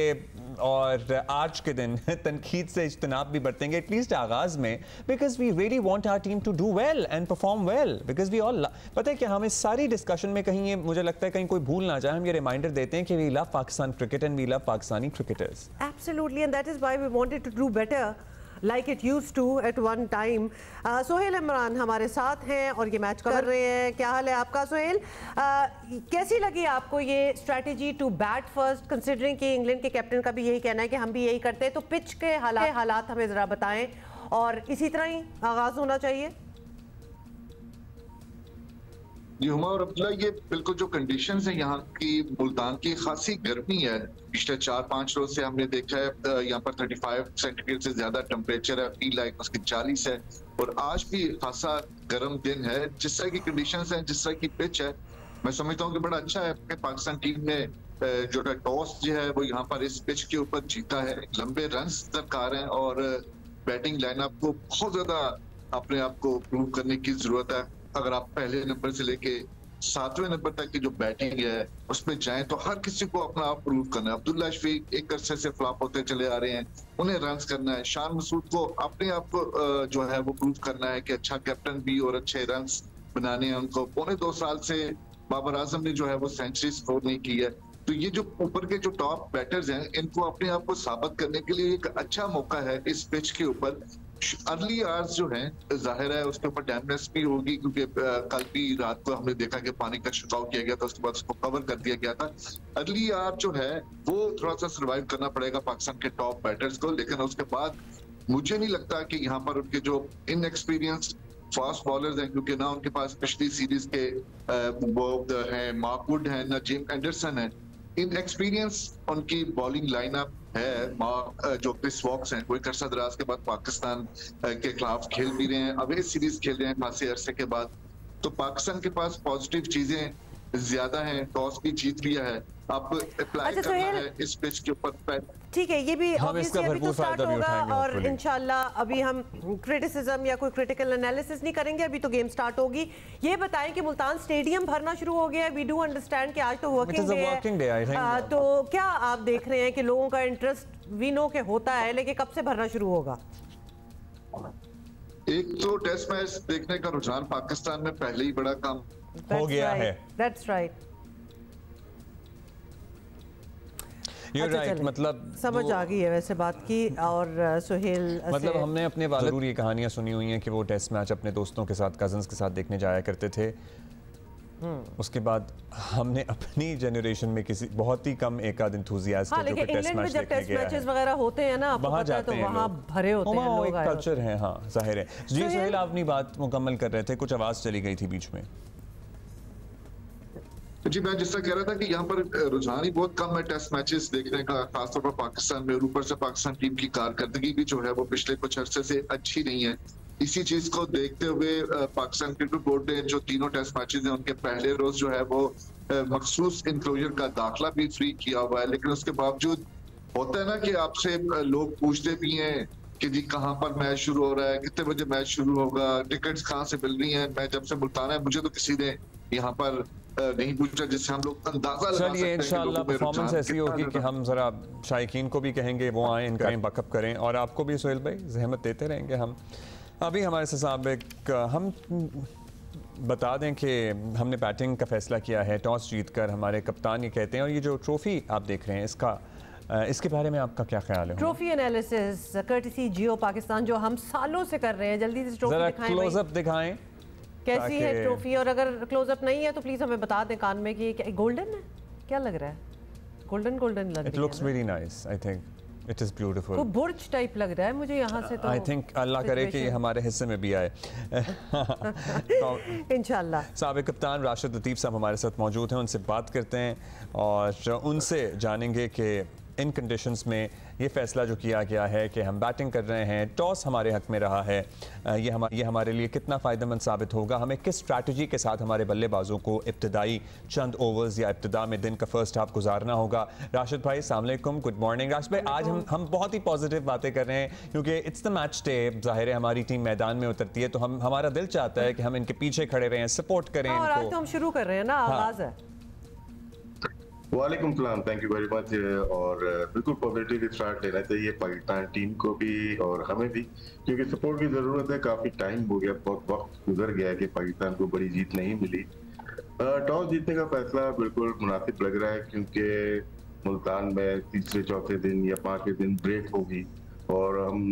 A: और आज के दिन तनकीद से इज्तनाब भी बरतेंगे एटलीस्ट आगाज में, because we really want our team to do well and perform well, because we all पता है कि हम इस सारी डिस्कशन में कहीं ये मुझे लगता है कहीं कोई भूल ना जाए, हम ये रिमाइंडर देते हैं कि we love Pakistan cricket and we love Pakistani cricketers.
B: Absolutely, and that is why we wanted to do better like it used to at one time. Sohail Imran हमारे साथ हैं और ये मैच कर रहे हैं। क्या हाल है आपका सोहेल? कैसी लगी आपको ये strategy to bat first, considering कि इंग्लैंड के कैप्टन का भी यही कहना है कि हम भी यही करते हैं? तो पिच के हालात हमें ज़रा बताएं और इसी तरह ही आगाज़ होना चाहिए।
H: जी हुमा और अब्दुल्ला, ये बिल्कुल जो कंडीशंस हैं यहाँ की, मुल्तान की खासी गर्मी है। पिछले 4-5 रोज से हमने देखा है यहाँ पर 35 सेंटीग्रेड से ज्यादा टेम्परेचर है, फील लाइक उसकी 40 है और आज भी खासा गर्म दिन है। जिस तरह की कंडीशंस हैं, जिस तरह की पिच है, मैं समझता हूँ कि बड़ा अच्छा है कि पाकिस्तान टीम ने जो टॉस जो है वो यहाँ पर इस पिच के ऊपर जीता है। लंबे रन दरकार हैं और बैटिंग लाइनअप को बहुत ज्यादा अपने आप को प्रूव करने की जरूरत है। अगर आप पहले नंबर से लेके 7वें नंबर तक की जो बैटिंग है उसमें जाएं तो हर किसी को अपना आप प्रूव करना है। अब्दुल्ला शफीक एक अरसे से फ्लॉप होते चले आ रहे हैं, उन्हें रन्स करना है। शान मसूद को अपने आप को जो है वो प्रूव करना है कि अच्छा कैप्टन भी और अच्छे रन्स बनाने हैं उनको। 2.25 साल से बाबर आजम ने जो है वो सेंचुरी स्कोर नहीं की है। तो ये जो ऊपर के जो टॉप बैटर्स हैं, इनको अपने आप को साबित करने के लिए एक अच्छा मौका है इस पिच के ऊपर। अर्ली आवर्स जो हैं जाहिर है उसके ऊपर डैमेज भी होगी, क्योंकि कल भी रात को हमने देखा कि पानी का छिड़काव किया गया था, उसके बाद उसको कवर कर दिया गया था। अर्ली आवर जो है वो थोड़ा सा सर्वाइव करना पड़ेगा पाकिस्तान के टॉप बैटर्स को, लेकिन उसके बाद मुझे नहीं लगता कि यहाँ पर उनके जो इनएक्सपीरियंस फास्ट बॉलर्स हैं, क्योंकि ना उनके पास पिछली सीरीज के वो हैं मार्क वुड है, ना जिम एंडरसन है। इनएक्सपीरियंस उनकी बॉलिंग लाइनअप है। जो क्रिस वॉक्स हैं, कोई अरसा दराज के बाद पाकिस्तान के खिलाफ खेल भी रहे हैं, अवे सीरीज खेल रहे हैं खासे अरसे के बाद। तो पाकिस्तान के पास पॉजिटिव चीजें ज्यादा हैं, टॉस भी जीत लिया है, अब अप्लाई करना है इस पिच के ऊपर।
B: ठीक है, ये भी ऑब्वियसली अभी तो स्टार्ट होगा और इंशाल्लाह अभी हम क्रिटिसिज्म या कोई क्रिटिकल एनालिसिस नहीं करेंगे, अभी तो गेम स्टार्ट होगी। ये बताएं कि मुल्तान स्टेडियम भरना शुरू हो गया है। वी डू अंडरस्टैंड कि आज तो वर्किंग डे है, तो क्या आप देख रहे हैं कि लोगों का इंटरेस्ट वी नो के होता है, लेकिन कब से भरना शुरू होगा?
H: एक तो टेस्ट मैच देखने का रुझान पाकिस्तान में पहले ही बड़ा कम
A: हो गया है।
B: That's right.
A: You're right, मतलब
B: समझ आ गई है वैसे बात की। और सुहेल
A: मतलब हमने अपने वालिद ये कहानियां सुनी हुई हैं कि वो टेस्ट मैच अपने दोस्तों के साथ, कजन्स के साथ देखने जाया करते थे। उसके बाद हमने अपनी जनरेशन में किसी बहुत ही कम एक आध इंथुजियास्ट
B: जो कि टेस्ट मैच देखने गया है। टेस्ट वगैरह होते हैं ना,
A: वहाँ जाते हैं,
B: वहाँ भरे होते हैं लोग,
A: एक कल्चर है। हाँ जाहिर है जी। सुहेल आप अपनी बात मुकम्मल कर रहे थे, कुछ आवाज चली गई थी बीच में।
H: जी मैं जिस तरह कह रहा था कि यहाँ पर रुझान ही बहुत कम है टेस्ट मैचेस देखने का, खासतौर पर पाकिस्तान में। और ऊपर से पाकिस्तान टीम की कारकर्दगी भी जो है वो पिछले कुछ अरसे से अच्छी नहीं है। इसी चीज को देखते हुए पाकिस्तान क्रिकेट बोर्ड ने जो तीनों टेस्ट मैचेस हैं उनके पहले रोज जो है वो मखसूस इंक्लोजर का दाखिला भी फ्री किया हुआ है। लेकिन उसके बावजूद होता है ना कि आपसे लोग पूछते भी हैं कि जी कहाँ पर मैच शुरू हो रहा है, कितने बजे मैच शुरू होगा, टिकट्स कहाँ से मिल रही हैं। मैं जब से मुल्तान है मुझे तो किसी ने यहाँ पर नहीं पूछा, जिससे हम लोग अंदाजा लगा सकते हैं।
A: इंशाल्लाह परफॉर्मेंस ऐसी होगी कि हम जरा शायकीन को भी कहेंगे वो आए, इनका बकअप करें, और आपको भी सुहेल भाई जहमत देते रहेंगे हम। अभी हमारे साथ हम बता दें कि हमने बैटिंग का फैसला किया है टॉस जीतकर। हमारे कप्तान ये कहते हैं, और ये जो ट्रॉफी आप देख रहे हैं इसके बारे में आपका क्या ख्याल है?
B: ट्रॉफी एनालिसिस कर्टसी जियो पाकिस्तान जो हम सालों से कर रहे हैं। जल्दी से ट्रॉफी दिखाएं,
A: क्लोजअप दिखाएं
B: कैसी है ट्रॉफी, और अगर क्लोजअप नहीं है तो प्लीज हमें बता दें कान में कि गोल्डन है, क्या लग रहा है? गोल्डन गोल्डन लग रहा है।
A: It looks very nice, I think it is beautiful.
B: वो बुर्ज टाइप लग रहा है मुझे यहाँ से। तो
A: आई थिंक अल्लाह करे कि ये हमारे हिस्से में भी आए
B: इंशाल्लाह।
A: साबिक कप्तान राशिद लतीफ़ साहब हमारे साथ मौजूद हैं, उनसे बात करते हैं और उनसे जानेंगे कि इन कंडीशंस में ये फ़ैसला जो किया गया है कि हम बैटिंग कर रहे हैं, टॉस हमारे हक में रहा है, ये हमारे लिए कितना फ़ायदेमंद साबित होगा। हमें किस स्ट्रैटेजी के साथ हमारे बल्लेबाजों को इब्तदाई चंद ओवर्स या इब्तदा में दिन का फर्स्ट हाफ गुजारना होगा। राशिद भाई अस्सलाम वालेकुम, गुड मॉर्निंग। राशिद भाई आज हम बहुत ही पॉजिटिव बातें कर रहे हैं क्योंकि इट्स द मैच डे। ज़ाहिर है हमारी टीम मैदान में उतरती है तो हमारा दिल चाहता है कि हम इनके पीछे खड़े रहें, सपोर्ट करें
B: और
A: इनको।
B: आज तो हम शुरू कर रहे हैं ना, आगाज है।
I: वालेकुम सलाम, थैंक यू वेरी मच। और बिल्कुल पॉजिटिव स्टार्ट लेना चाहिए पाकिस्तान टीम को भी और हमें भी, क्योंकि सपोर्ट की जरूरत है। काफी टाइम हो गया, बहुत वक्त गुजर गया है कि पाकिस्तान को बड़ी जीत नहीं मिली। टॉस जीतने का फैसला बिल्कुल मुनासिब लग रहा है क्योंकि मुल्तान में तीसरे चौथे दिन या पांचवें दिन ब्रेक होगी और हम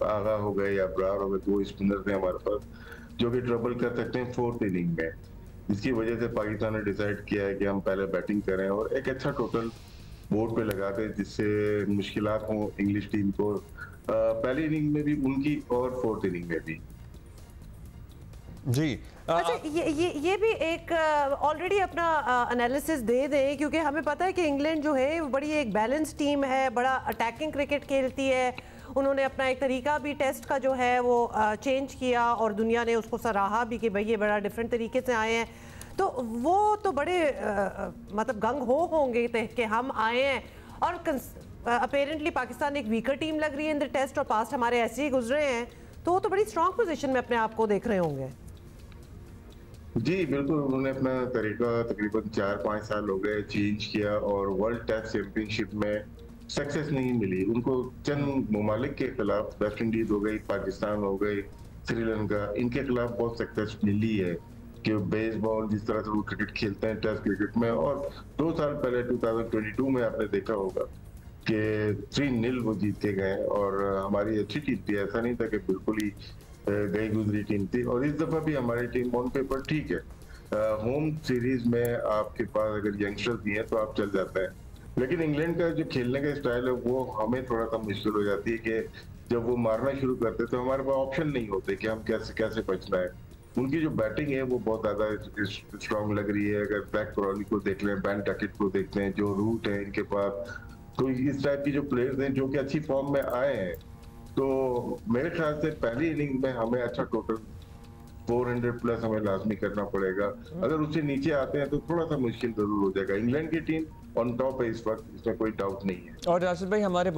I: आगा हो गए या बरार हो गए। 2 स्पिनर थे हमारे पास जो कि ट्रबल कर सकते हैं 4th इनिंग में। इसकी वजह से पाकिस्तान ने डिसाइड किया है कि हम पहले बैटिंग करें और एक अच्छा टोटल बोर्ड पे लगा दें जिससे मुश्किलात हों इंग्लिश टीम को पहली इनिंग में भी उनकी और 4th इनिंग में भी।
A: जी
B: अच्छा ये भी एक ऑलरेडी अपना एनालिसिस दे दें क्योंकि हमें पता है कि इंग्लैंड जो है वो बड़ी एक बैलेंस टीम है, बड़ा अटैकिंग क्रिकेट खेलती है। उन्होंने अपना एक तरीका भी टेस्ट का जो है वो चेंज किया और दुनिया ने उसको सराहा भी कि भाई ये बड़ा डिफरेंट तरीके से आए हैं। तो वो तो बड़े मतलब गंग होंगे कि हम आए हैं और अपेरेंटली पाकिस्तान एक वीकर टीम लग रही है इन द टेस्ट और पास्ट हमारे ऐसे ही गुजरे हैं, तो वो तो बड़ी स्ट्रॉन्ग पोजीशन में अपने आप को देख रहे होंगे।
I: जी बिल्कुल, उन्होंने अपना तरीका तकरीबन 4-5 साल हो गए चेंज किया और वर्ल्ड टेस्ट चैंपियनशिप में सक्सेस नहीं मिली उनको। चंद ममालिक के खिलाफ, वेस्ट इंडीज हो गई, पाकिस्तान हो गई, श्रीलंका, इनके खिलाफ बहुत सक्सेस मिली है कि बेसबॉल जिस तरह से वो क्रिकेट खेलते हैं टेस्ट क्रिकेट में। और 2 साल पहले 2022 में आपने देखा होगा कि 3-0 वो जीत के गए और हमारी अच्छी टीम थी, ऐसा नहीं था कि बिल्कुल ही गई गुजरी टीम थी। और इस दफा भी हमारी टीम ऑन पेपर ठीक है। होम सीरीज में आपके पास अगर यंगस्टर्स भी हैं तो आप चल जाते हैं, लेकिन इंग्लैंड का जो खेलने का स्टाइल है वो हमें थोड़ा सा मुश्किल हो जाती है कि जब वो मारना शुरू करते तो हमारे पास ऑप्शन नहीं होते कि हम कैसे बचना है। उनकी जो बैटिंग है वो बहुत ज्यादा स्ट्रॉन्ग लग रही है। अगर ब्लैक क्रॉली को देख लें, बैन टैकेट को देखते हैं, जो रूट है इनके पास, तो इस टाइप की जो प्लेयर्स हैं जो कि अच्छी फॉर्म में आए हैं, तो मेरे ख्याल से पहली इनिंग में हमें अच्छा टोटल 400 प्लस हमें लाजमी करना पड़ेगा। अगर उससे नीचे आते हैं तो थोड़ा सा मुश्किल जरूर हो जाएगा। इंग्लैंड की टीम ऑन टॉप है इस वक्त, इसमें कोई डाउट नहीं है।
A: और राशिद भाई हमारे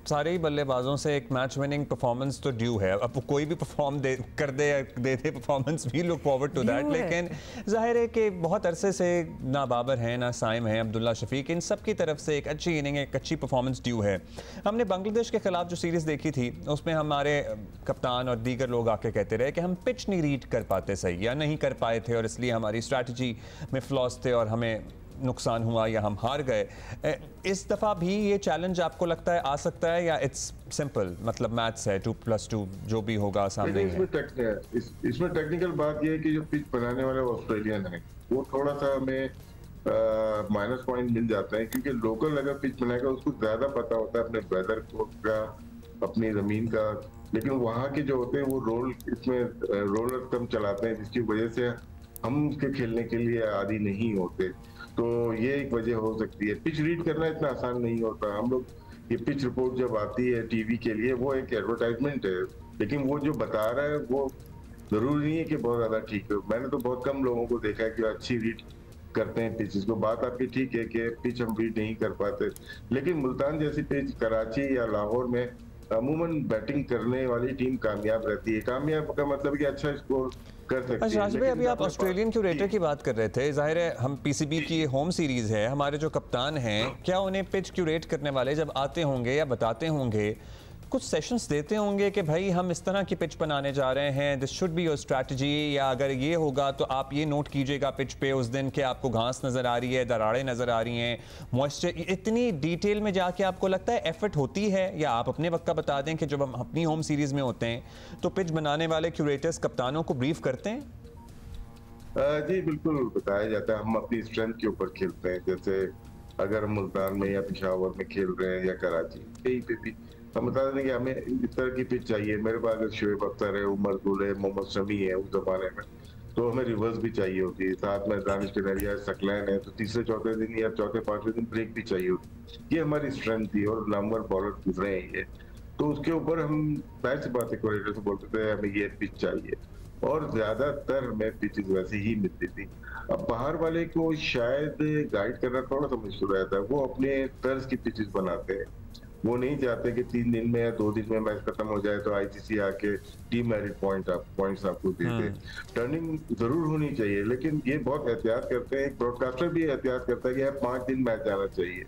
A: सारे ही बल्लेबाजों से एक मैच विनिंग परफॉर्मेंस तो ड्यू है। अब कोई भी परफॉर्म कर दे performance, we look forward to that. लेकिन जाहिर है कि बहुत अरसे से ना बाबर हैं, ना साइम हैं, अब्दुल्ला शफीक, इन सब की तरफ से एक अच्छी इनिंग, एक अच्छी परफॉर्मेंस ड्यू है। हमने बांग्लादेश के खिलाफ जो सीरीज़ देखी थी उसमें हमारे कप्तान और दीगर लोग आके कहते रहे कि हम पिच नहीं रीड कर पाते सही, या नहीं कर पाए थे और इसलिए हमारी स्ट्रैटेजी में फ्लॉज थे और हमें नुकसान हुआ या हम हार गए। इस दफ़ा भी ये चैलेंज आपको लगता है आ सकता है, या इट्स सिंपल, मतलब मैथ्स है 2+2 जो भी होगा सामने है?
I: इसमें टेक्निकल बात ये है कि जो पिच बनाने वाले ऑस्ट्रेलियन है वो थोड़ा सा हमें माइनस पॉइंट मिल जाता है, क्योंकि लोकल अगर पिच बनाएगा उसको ज्यादा पता होता है अपने वेदर का, अपनी जमीन का। लेकिन वहाँ के जो होते हैं वो रोलर कम चलाते हैं, जिसकी वजह से हम उसके खेलने के लिए आदी नहीं होते। तो ये एक वजह हो सकती है। पिच रीड करना इतना आसान नहीं होता। हम लोग ये पिच रिपोर्ट जब आती है टीवी के लिए वो एक एडवर्टाइजमेंट है, लेकिन वो जो बता रहा है वो जरूरी नहीं है कि बहुत ज्यादा ठीक है। मैंने तो बहुत कम लोगों को देखा है कि अच्छी रीड करते हैं पिचेस को। बात आपकी ठीक है कि पिच हम रीड नहीं कर पाते, लेकिन मुल्तान जैसी पिच कराची या लाहौर में अमूमन बैटिंग करने वाली टीम कामयाब रहती है। कामयाब का मतलब कि अच्छा स्कोर कर सकती है।
A: अच्छा राशिद भाई, अभी आप ऑस्ट्रेलियन क्यूरेटर की बात कर रहे थे, जाहिर है हम पीसीबी की होम सीरीज है, हमारे जो कप्तान हैं क्या उन्हें पिच क्यूरेट करने वाले जब आते होंगे या बताते होंगे, कुछ सेशंस देते होंगे कि भाई हम इस तरह की पिच बनाने जा रहे हैं, this should be your strategy, या अगर ये होगा तो आप ये नोट कीजिएगा पिच पे उस दिन कि आपको घास नज़र आ रही है, दरारें नज़र आ रही हैं, मॉइस्चर, इतनी डिटेल में जाके आपको लगता है एफर्ट होती है? या आप अपने वक्त का बता दें कि जब हम अपनी होम सीरीज़ में होते हैं तो पिच बनाने वाले क्यूरेटर्स कप्तानों को ब्रीफ करते हैं?
I: जी बिल्कुल बताया जाता है। हम अपनी स्ट्रेंथ के ऊपर खेलते हैं। जैसे अगर हम मुल्तान में या पेशावर में खेल रहे हैं या कराची, कहीं पे भी हम बता दें कि हमें इस तरह की पिच चाहिए। मेरे पास अगर शोएब अख्तर है, उमर गुल है, मोहम्मद शमी है उस जमाने में, तो हमें रिवर्स भी चाहिए होती है। साथ में दानिश कनेरिया, सकलैन है, तो तीसरे चौथे दिन या चौथे पांचवें दिन ब्रेक भी चाहिए होती। ये हमारी स्ट्रेंथ थी और नंबर बॉलर गुजरे हैं ये, तो उसके ऊपर हम बैच से बातें कोऑर्डिनेटर से बोलते थे हमें ये पिच चाहिए, और ज्यादातर हमें पिचेस वैसे ही मिलती थी। अब बाहर वाले को शायद गाइड करना थोड़ा सा मुश्किल रहता है। वो अपने तर्ज की पिचेस बनाते हैं, वो नहीं चाहते कि 3 दिन में या 2 दिन में मैच खत्म हो जाए तो आईसीसी आके डीमेरिट पॉइंट्स आपको दे दे। टर्निंग जरूर होनी चाहिए, लेकिन ये बहुत एहतियात करते हैं। ब्रॉडकास्टर भी एहतियात करता है कि यार 5 दिन मैच आना चाहिए।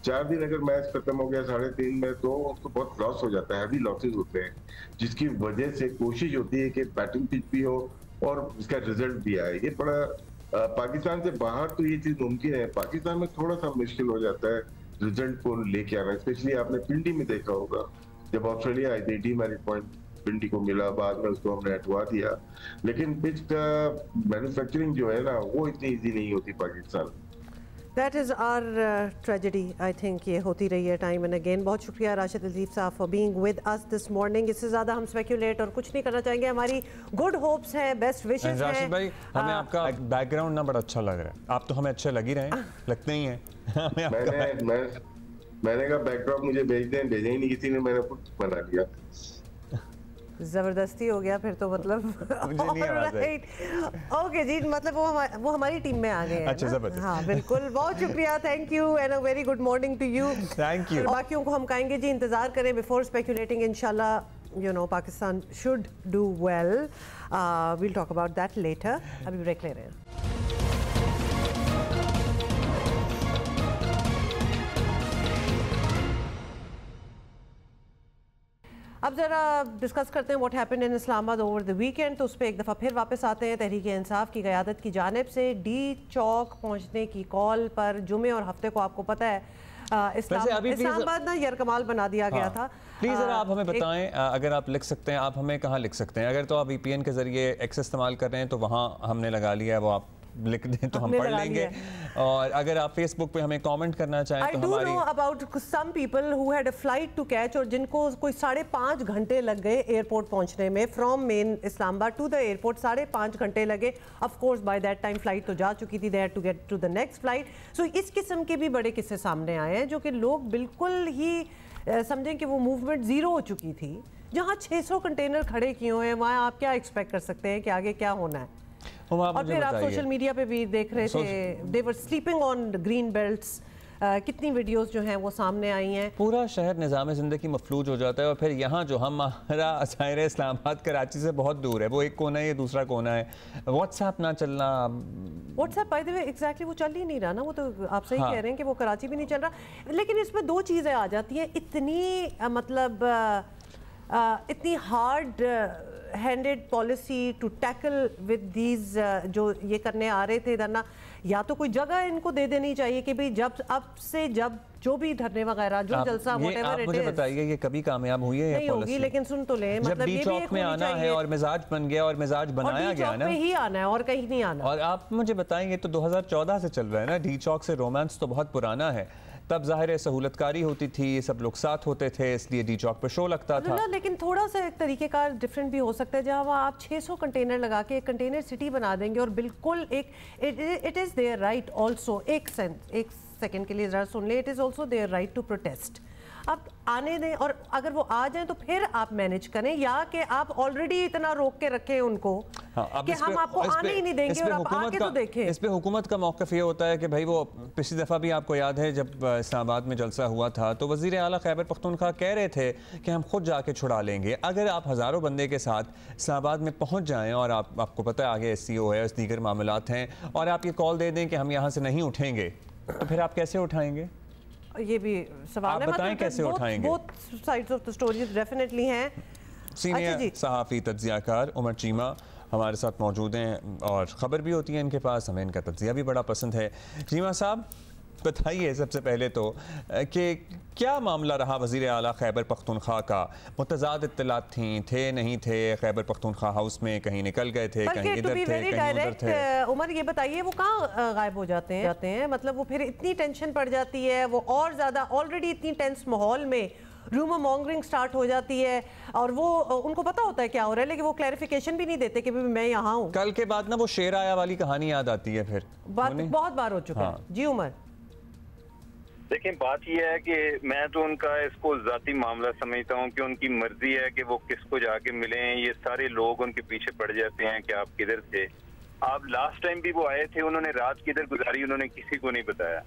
I: 4 दिन अगर मैच खत्म हो गया 3.5 में तो उसको बहुत लॉस हो जाता है, हैवी लॉसेज होते हैं, जिसकी वजह से कोशिश होती है कि बैटिंग पिच भी हो और इसका रिजल्ट भी आए। ये बड़ा पाकिस्तान से बाहर तो ये चीज मुमकिन है, पाकिस्तान में थोड़ा सा मुश्किल हो जाता है रिजल्ट को लेके आना। स्पेशली आपने पिंडी में देखा होगा, जब ऑस्ट्रेलिया आई थी डीमेरिट पॉइंट पिंडी को मिला, बाद में उसको हमने हटवा दिया। लेकिन पिच का मैन्युफैक्चरिंग जो है ना वो इतनी इजी नहीं होती Pakistan.
B: That is our tragedy, I think ये होती रही है टाइम एंड अगेन। बहुत शुक्रिया राशिद लतीफ़ साहब for being with us this morning. इससे ज़्यादा हम स्पेकुलेट और कुछ नहीं करना चाहेंगे। हमारी गुड होप्स हैं, बेस्ट विशेस हैं।
A: राशिद भाई हमें आपका बैकग्राउंड ना बड़ा अच्छा लग रहा है, आप तो हमें अच्छे लग ही रहे हैं, लगते ही हैं।
I: मैंने कहा बैकड्रॉप मुझे भेज दें, भेजे ही नहीं किसी ने, मैंने खुद बना लिया।
B: जबरदस्ती हो गया फिर तो, मतलब
A: मुझे नहीं आवाज़ आई।
B: ओके जी, मतलब वो हमारी टीम में आ गए हैं।
A: अच्छा जबरदस्त।
B: हाँ बिल्कुल, बहुत शुक्रिया, thank you and a very good morning to you.
A: Thank you.
B: बाकियों को हम कहेंगे जी इंतजार करें बिफोर स्पेकुलेटिंग। इंशाल्लाह you know Pakistan should do well, we'll talk about that later. अभी ब्रेक ले रहे हैं। अब ज़रा डिस्कस करते हैं what happened in Islamabad over the weekend. तो उस पर एक दफ़ा फिर वापस आते हैं। तहरीक इंसाफ की क़यादत की जानिब से डी चौक पहुंचने की कॉल पर जुमे और हफ्ते को आपको पता है इस्लामाबाद ना यरकमाल बना दिया गया था।
A: प्लीज़ ज़रा आप हमें बताएं, अगर आप लिख सकते हैं, आप हमें कहाँ लिख सकते हैं? अगर तो आप VPN के ज़रिए एक्स इस्तेमाल कर रहे हैं तो वहाँ हमने लगा लिया है, वो आप लिख दें तो हम पढ़ लेंगे। और अगर आप फेसबुक पे हमें कमेंट करना चाहें तो हमारी I do know
B: about some people who had a flight to catch और जिनको कोई 5.5 घंटे लग गए एयरपोर्ट पहुंचने में, from main Islamabad to the airport 5.5 घंटे लगे। Of course by that time flight तो जा चुकी थी, they had to get to the next flight. So इस किस्म के भी बड़े किस्से सामने आए हैं जो कि लोग बिल्कुल ही समझें कि वो मूवमेंट ज़ीरो हो चुकी थी जहाँ 600 कंटेनर खड़े किए हुए हैं, वहाँ आप क्या एक्सपेक्ट कर सकते हैं कि आगे क्या होना है? और फिर आप सोशल मीडिया पे भी देख रहे थे, they were sleeping on green belts, कितनी वीडियोस जो हैं वो सामने आई हैं। पूरा शहर निज़ाम ज़िंदगी मफलूज हो जाता है। और फिर यहाँ जो हमारा ज़ाहिर इस्लामाबाद कराची से बहुत दूर है, वो एक कोना है, ये दूसरा कोना है। व्हाट्सएप ना चलना, WhatsApp by the way exactly वो चल ही नहीं रहा ना, वो तो आप सही कह रहे हैं कि वो कराची भी नहीं चल रहा। लेकिन इसमें दो चीज़ें आ जाती हैं, इतनी मतलब इतनी hard handed policy to tackle with these जो ये करने आ रहे थे इधर ना, या तो कोई जगह इनको दे देनी चाहिए कि भाई जब अब से जब जो भी धरने वगैरह जो जलसा व्हाटएवर इट इज, मुझे बताइए ये कभी कामयाब हुई है? नहीं होगी, लेकिन सुन तो ले, मतलब ये भी एक में आना है और मिजाज बन गया और मिजाज बनाया गया ना, ही आना है और कहीं नहीं आना। और आप मुझे बताएंगे तो 2014 से चल रहा है ना, डी चौक से रोमांस तो बहुत पुराना है। तब जाहिर है सहूलतकारी होती थी, ये सब लोग साथ होते थे, इसलिए डी चौक पर शो लगता था। लेकिन थोड़ा सा एक तरीकेकार डिफरेंट भी हो सकता है, जहाँ आप 600 कंटेनर लगा के एक कंटेनर सिटी बना देंगे और बिल्कुल एक it is their right also, एक सेकंड के लिए ज़रा सुन ले, it is also their right to protest. आप आने दें और अगर वो आ जाएं तो फिर आप मैनेज करें, या कि आप ऑलरेडी इतना रोक के रखें उनको कि हम आपको आने ही नहीं देंगे और आप आके तो देखें। इस पे हुकूमत का मौक़िफ़ ये होता है कि भाई वो पिछली दफ़ा भी आपको याद है जब इस्लामाबाद में जलसा हुआ था तो वज़ीर आला खैबर पख्तूनख्वा कह रहे थे कि हम खुद जाके छुड़ा लेंगे। अगर आप हज़ारों बंदे के साथ इस्लामाबाद में पहुँच जाएँ और आपको पता है आगे SCO है, दीगर मामलात हैं, और आप ये कॉल दे दें कि हम यहाँ से नहीं उठेंगे, तो फिर आप कैसे उठाएंगे? ये भी सवाल है, बताएं कैसे उठाएंगे? Both sides of the story definitely हैं। सीनियर सहाफ़ी तज्ज़ियाकार उमर चीमा हमारे साथ मौजूद हैं और ख़बर भी होती है इनके पास, हमें इनका तज्ज़िया भी बड़ा पसंद है। चीमा साहब बताइए सबसे पहले तो कि क्या मामला रहा वज़ीर आला खैबर पख्तूनख्वा का? मुतज़ाद इत्तलात थी, थे नहीं थे खैबर पख्तूनख्वा हाउस में, कहीं निकल गए थे, कहीं इधर थे, कहीं उधर थे। उमर ये बताइए वो कहाँ गायब हो जाते हैं? मतलब वो फिर इतनी टेंशन पड़ जाती है, वो और ज़्यादा ऑलरेडी इतनी टेंस माहौल में रूमर मॉन्गरिंग स्टार्ट हो जाती है और वो उनको पता होता है क्या हो रहा है, लेकिन वो क्लैरिफिकेशन भी नहीं देते कि मैं यहाँ हूँ। कल के बाद ना वो शेर आया वाली कहानी याद आती है, फिर बात बहुत बार हो चुका है। जी उमर
J: देखिए, बात यह है कि मैं तो उनका इसको जाती मामला समझता हूँ कि उनकी मर्जी है कि वो किसको जाके मिलें। ये सारे लोग उनके पीछे पड़ जाते हैं कि आप किधर थे। आप लास्ट टाइम भी वो आए थे, उन्होंने रात किधर गुजारी उन्होंने किसी को नहीं बताया।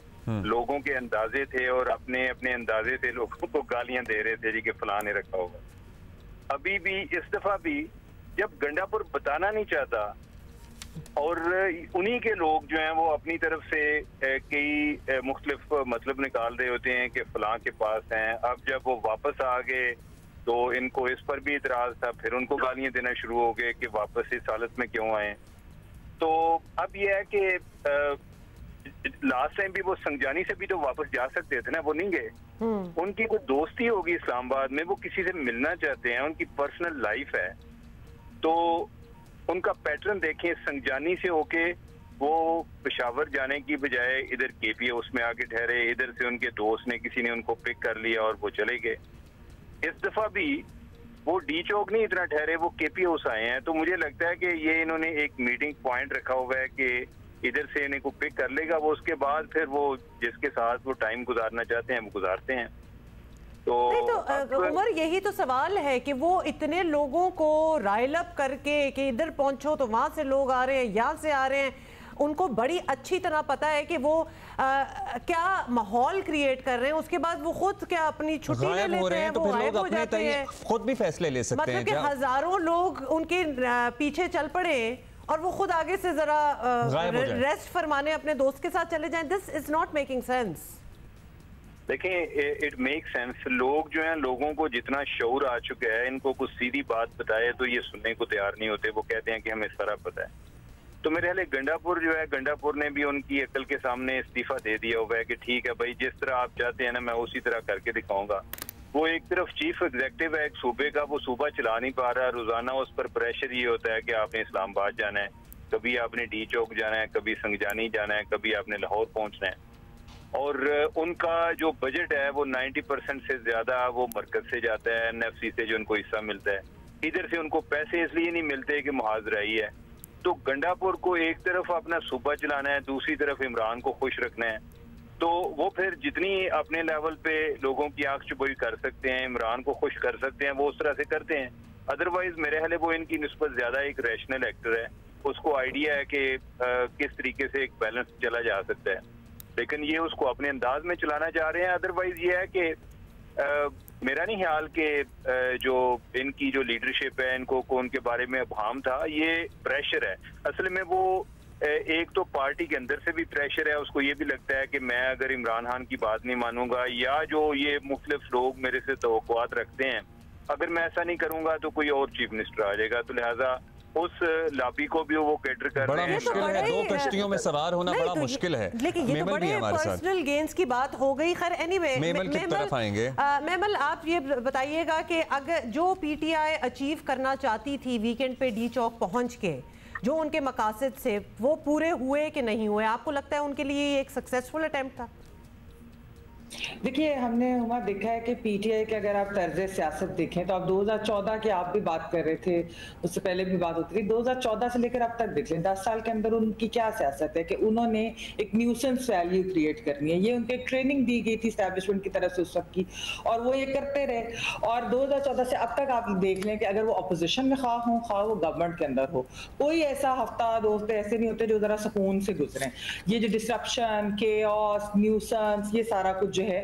J: लोगों के अंदाजे थे और अपने अपने अंदाजे से लोगों को गालियां दे रहे थे जी कि फलां ने रखा होगा। अभी भी इस दफा भी जब गंडापुर बताना नहीं चाहता और उन्हीं के लोग जो हैं वो अपनी तरफ से कई मुख्तलिफ मतलब निकाल रहे होते हैं कि फलां के पास हैं। अब जब वो वापस आ गए तो इनको इस पर भी इतराज था, फिर उनको गालियां देना शुरू हो गए कि वापस इस हालत में क्यों आए। तो अब ये है कि लास्ट टाइम भी वो संगजानी से भी तो वापस जा सकते थे ना, वो नहीं गए। उनकी कोई दोस्ती होगी इस्लामाबाद में, वो किसी से मिलना चाहते हैं, उनकी पर्सनल लाइफ है। तो उनका पैटर्न देखें, संगजानी से होके वो पेशावर जाने की बजाय इधर KP हाउस में आके ठहरे, इधर से उनके दोस्त ने किसी ने उनको पिक कर लिया और वो चले गए। इस दफा भी वो डी चौक नहीं इतना ठहरे, वो KP हाउस आए हैं। तो मुझे लगता है कि ये इन्होंने एक मीटिंग पॉइंट रखा हुआ है कि इधर से इन्हें को पिक कर लेगा वो, उसके बाद फिर वो जिसके साथ वो टाइम गुजारना चाहते हैं वो गुजारते हैं। तो
B: उमर यही तो सवाल है कि वो इतने लोगों को राइल अप करके कि इधर पहुंचो तो वहां से लोग आ रहे हैं, यहाँ से आ रहे हैं, उनको बड़ी अच्छी तरह पता है कि वो क्या माहौल क्रिएट कर रहे हैं। उसके बाद वो खुद क्या अपनी छुट्टी ले लेते हैं, वो गायब हो जाते हैं,
A: खुद भी फैसले ले सकते हैं।
B: मतलब कि हजारों लोग उनके पीछे चल पड़े और वो खुद आगे से जरा रेस्ट फरमाने अपने दोस्त के साथ चले जाएं। This is not making sense.
J: देखें, इट मेक सेंस। लोग जो हैं, लोगों को जितना शऊर आ चुका है, इनको कुछ सीधी बात बताए तो ये सुनने को तैयार नहीं होते। वो कहते हैं कि हमें सारा पता है। तो मेरे ख्याल गंडापुर जो है, गंडापुर ने भी उनकी अकल के सामने इस्तीफा दे दिया हुआ है कि ठीक है भाई, जिस तरह आप चाहते हैं ना मैं उसी तरह करके दिखाऊंगा। वो एक तरफ चीफ एग्जीक्यूटिव है एक सूबे का, वो सूबा चला नहीं पा रहा। रोजाना उस पर प्रेशर ये होता है कि आपने इस्लामाबाद जाना है, कभी आपने डी चौक जाना है, कभी संगजानी जाना है, कभी आपने लाहौर पहुंचना है। और उनका जो बजट है वो 90% से ज्यादा वो मरकज से जाता है, NFC से जो उनको हिस्सा मिलता है। इधर से उनको पैसे इसलिए नहीं मिलते कि मुहाजरा ही है। तो गंडापुर को एक तरफ अपना सूबा चलाना है, दूसरी तरफ इमरान को खुश रखना है। तो वो फिर जितनी अपने लेवल पे लोगों की आंख चुभोई कर सकते हैं, इमरान को खुश कर सकते हैं, वो उस तरह से करते हैं। अदरवाइज मेरे ख्याल वो इनकी निस्बत ज्यादा एक रैशनल एक्टर है, उसको आइडिया है कि किस तरीके से एक बैलेंस चला जा सकता है, लेकिन ये उसको अपने अंदाज में चलाना चाह रहे हैं। अदरवाइज ये है कि मेरा नहीं ख्याल कि जो इनकी जो लीडरशिप है, इनको उनके बारे में अभाम था, ये प्रेशर है। असल में वो एक तो पार्टी के अंदर से भी प्रेशर है, उसको ये भी लगता है कि मैं अगर इमरान खान की बात नहीं मानूंगा, या जो ये मुख्तलिफ लोग मेरे से तवक्कुआत रखते हैं, अगर मैं ऐसा नहीं करूंगा तो कोई और चीफ मिनिस्टर आ जाएगा, तो लिहाजा उस लॉबी को भी वो कैटर कर रहे हैं।
A: मुश्किल है, दो कश्तियों में सवार होना बड़ा मुश्किल है।
B: लेकिन ये तो बड़े पर्सनल गेन्स की बात हो गई। खैर एनीवे,
A: मेमल की तरफ आएंगे।
B: मेमल, आप ये बताइएगा कि अगर जो पीटीआई अचीव करना चाहती थी वीकेंड पे डी चौक पहुंच के, जो उनके मकासद से, वो पूरे हुए कि नहीं हुए? आपको लगता है उनके लिए ये एक सक्सेसफुल अटेम्प्ट था?
K: देखिए, हमने हुमा देखा है कि पीटीआई के अगर आप तर्ज सियासत देखें तो आप 2014 की आप भी बात कर रहे थे, उससे पहले भी बात होती थी, 2014 से लेकर अब तक देख लें 10 साल के अंदर उनकी क्या सियासत है कि उन्होंने एक न्यूसेंस वैल्यू क्रिएट करनी है। ये उनके ट्रेनिंग दी गई थी एस्टैब्लिशमेंट की तरफ से उस वक्त की, और वो ये करते रहे। और 2014 से अब तक आप देख लें कि अगर वो अपोजिशन में खा वो गवर्नमेंट के अंदर हो, कोई ऐसा हफ्ता दो हफ्ते ऐसे नहीं होते जो जरा सुकून से गुजरे। ये जो डिस्ट्रप्शन, केओस, न्यूसेंस, ये सारा कुछ है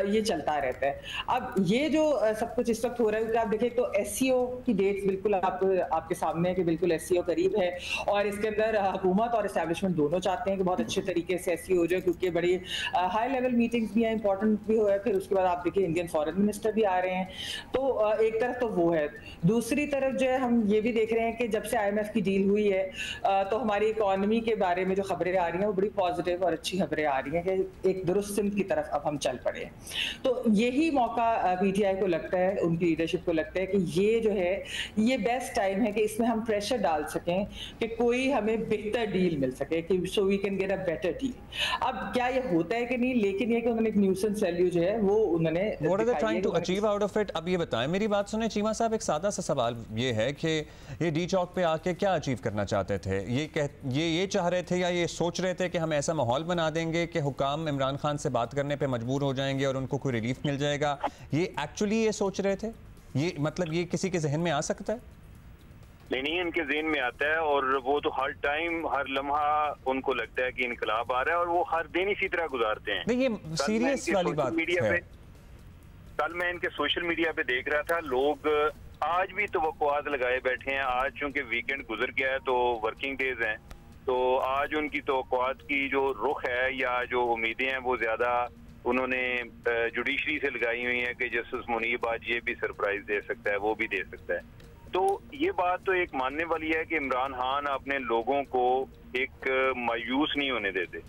K: ये चलता रहता है। अब ये जो सब कुछ इस वक्त हो रहा है, क्योंकि आप देखें तो एससीओ की डेट्स बिल्कुल आपके सामने है कि बिल्कुल एससीओ करीब है, और इसके अंदर हुकूमत और एस्टैब्लिशमेंट दोनों चाहते हैं कि बहुत अच्छे तरीके से एससीओ हो जाए, क्योंकि बड़ी हाई लेवल मीटिंग्स भी हैं, इंपॉर्टेंट भी हो है। फिर उसके बाद आप देखिए इंडियन फॉरेन मिनिस्टर भी आ रहे हैं, तो एक तरफ तो वो है। दूसरी तरफ जो है हम ये भी देख रहे हैं कि जब से IMF की डील हुई है तो हमारी इकोनॉमी के बारे में जो खबरें आ रही हैं वो बड़ी पॉजिटिव और अच्छी खबरें आ रही हैं कि एक दुरुस्त सिमत की तरफ अब हम चल पड़े। तो यही मौका पीटीआई को लगता है, उनकी लीडरशिप को लगता है कि ये जो है ये बेस्ट टाइम है कि इसमें हम प्रेशर डाल सकें कि कोई हमें बेहतर डील मिल सके, कि so we can get a better deal. अब क्या ये होता है कि नहीं, लेकिन ये कि उन्होंने एक न्यूसेंस वैल्यू जो है वो उन्होंने
A: what are they trying to achieve out of it. अब ये बताएं, मेरी बात सुने चीमा साहब, एक सादा सा सवाल ये है कि ये डी चौक पे आके क्या अचीव करना चाहते थे? ये चाह रहे थे या ये सोच रहे थे कि हम ऐसा माहौल बना देंगे कि हुकाम इमरान खान से बात करने पे मजबूर हो जाएंगे और उनको कोई रिलीफ मिल जाएगा? ये एक्चुअली ये सोच रहे थे? ये मतलब ये किसी के जहन में आ सकता है?
J: नहीं, इनके ज़हन में आता है, और वो तो हर टाइम हर लम्हा उनको लगता है कि इनकलाब आ रहा है, और वो हर दिन इसी तरह गुजारते हैं।
A: नहीं, ये सीरियस वाली बात है।
J: कल मैं इनके सोशल मीडिया पे देख रहा था, लोग आज भी तवक्कुआत लगाए बैठे हैं। आज चूंकि वीकेंड गुजर गया है तो वर्किंग डेज हैं, तो आज उनकी तवक्कुआत की जो रुख है या जो उम्मीदें हैं वो ज्यादा उन्होंने जुडिशरी से लगाई हुई है कि जस्टिस मुनीब आज ये भी सरप्राइज दे सकता है, वो भी दे सकता है। तो ये बात तो एक मानने वाली है कि इमरान खान अपने लोगों को एक मायूस नहीं होने देते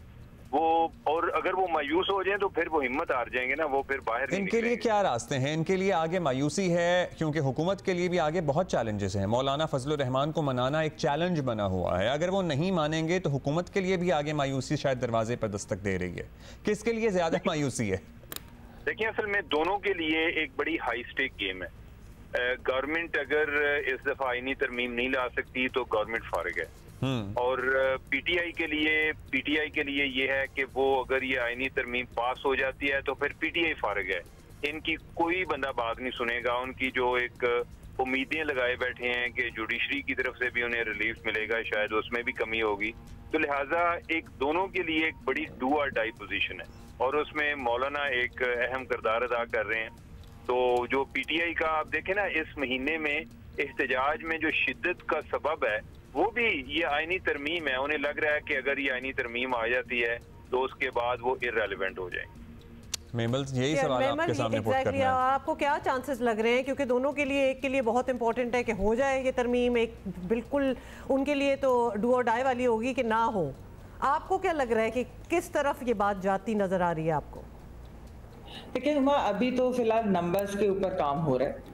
J: वो, और अगर वो मायूस हो जाए तो फिर वो हिम्मत हार जाएंगे ना, वो फिर बाहर नहीं।
A: इनके लिए क्या रास्ते हैं? इनके लिए आगे मायूसी है, क्योंकि हुकूमत के लिए भी आगे बहुत चैलेंजेस हैं। मौलाना फजलुर रहमान को मनाना एक चैलेंज बना हुआ है, अगर वो नहीं मानेंगे तो हुकूमत के लिए भी आगे मायूसी शायद दरवाजे पर दस्तक दे रही है। किसके लिए ज्यादा मायूसी है?
J: देखिए, असल में दोनों के लिए एक बड़ी हाई स्टेक गेम है। गवर्नमेंट अगर इस दफा आईनी तरमीम नहीं ला सकती तो गवर्नमेंट फारिग है, और पीटीआई के लिए ये है कि वो अगर ये आईनी तरमीम पास हो जाती है तो फिर पीटीआई फारिग है, इनकी कोई बंदा बात नहीं सुनेगा। उनकी जो एक उम्मीदें लगाए बैठे हैं कि जुडिशरी की तरफ से भी उन्हें रिलीफ मिलेगा, शायद उसमें भी कमी होगी। तो लिहाजा एक दोनों के लिए एक बड़ी डू और डाई पोजीशन है, और उसमें मौलाना एक अहम किरदार अदा कर रहे हैं। तो जो पीटीआई का आप देखें ना, इस महीने में एहतजाज में जो शिद्दत का सबब है वो भी ये आईनी तरमीम है। उन्हें लग रहा है कि अगर ये आईनी तरमीम आ जाती है तो उसके बाद वो इररेलेवेंट हो जाएंगे।
A: मेमल, यही सवाल आपके सामने पुट करना है।
B: आपको क्या चांसेस लग रहे हैं, क्योंकि दोनों के लिए, एक के लिए बहुत इंपॉर्टेंट है कि हो जाए ये तरमीम, एक बिल्कुल उनके लिए तो डू और डाई वाली होगी कि ना हो। आपको क्या लग रहा है कि किस तरफ ये बात जाती नजर आ रही है आपको?
K: देखिए हुमा, अभी तो फिलहाल नंबर्स के ऊपर काम हो रहा है।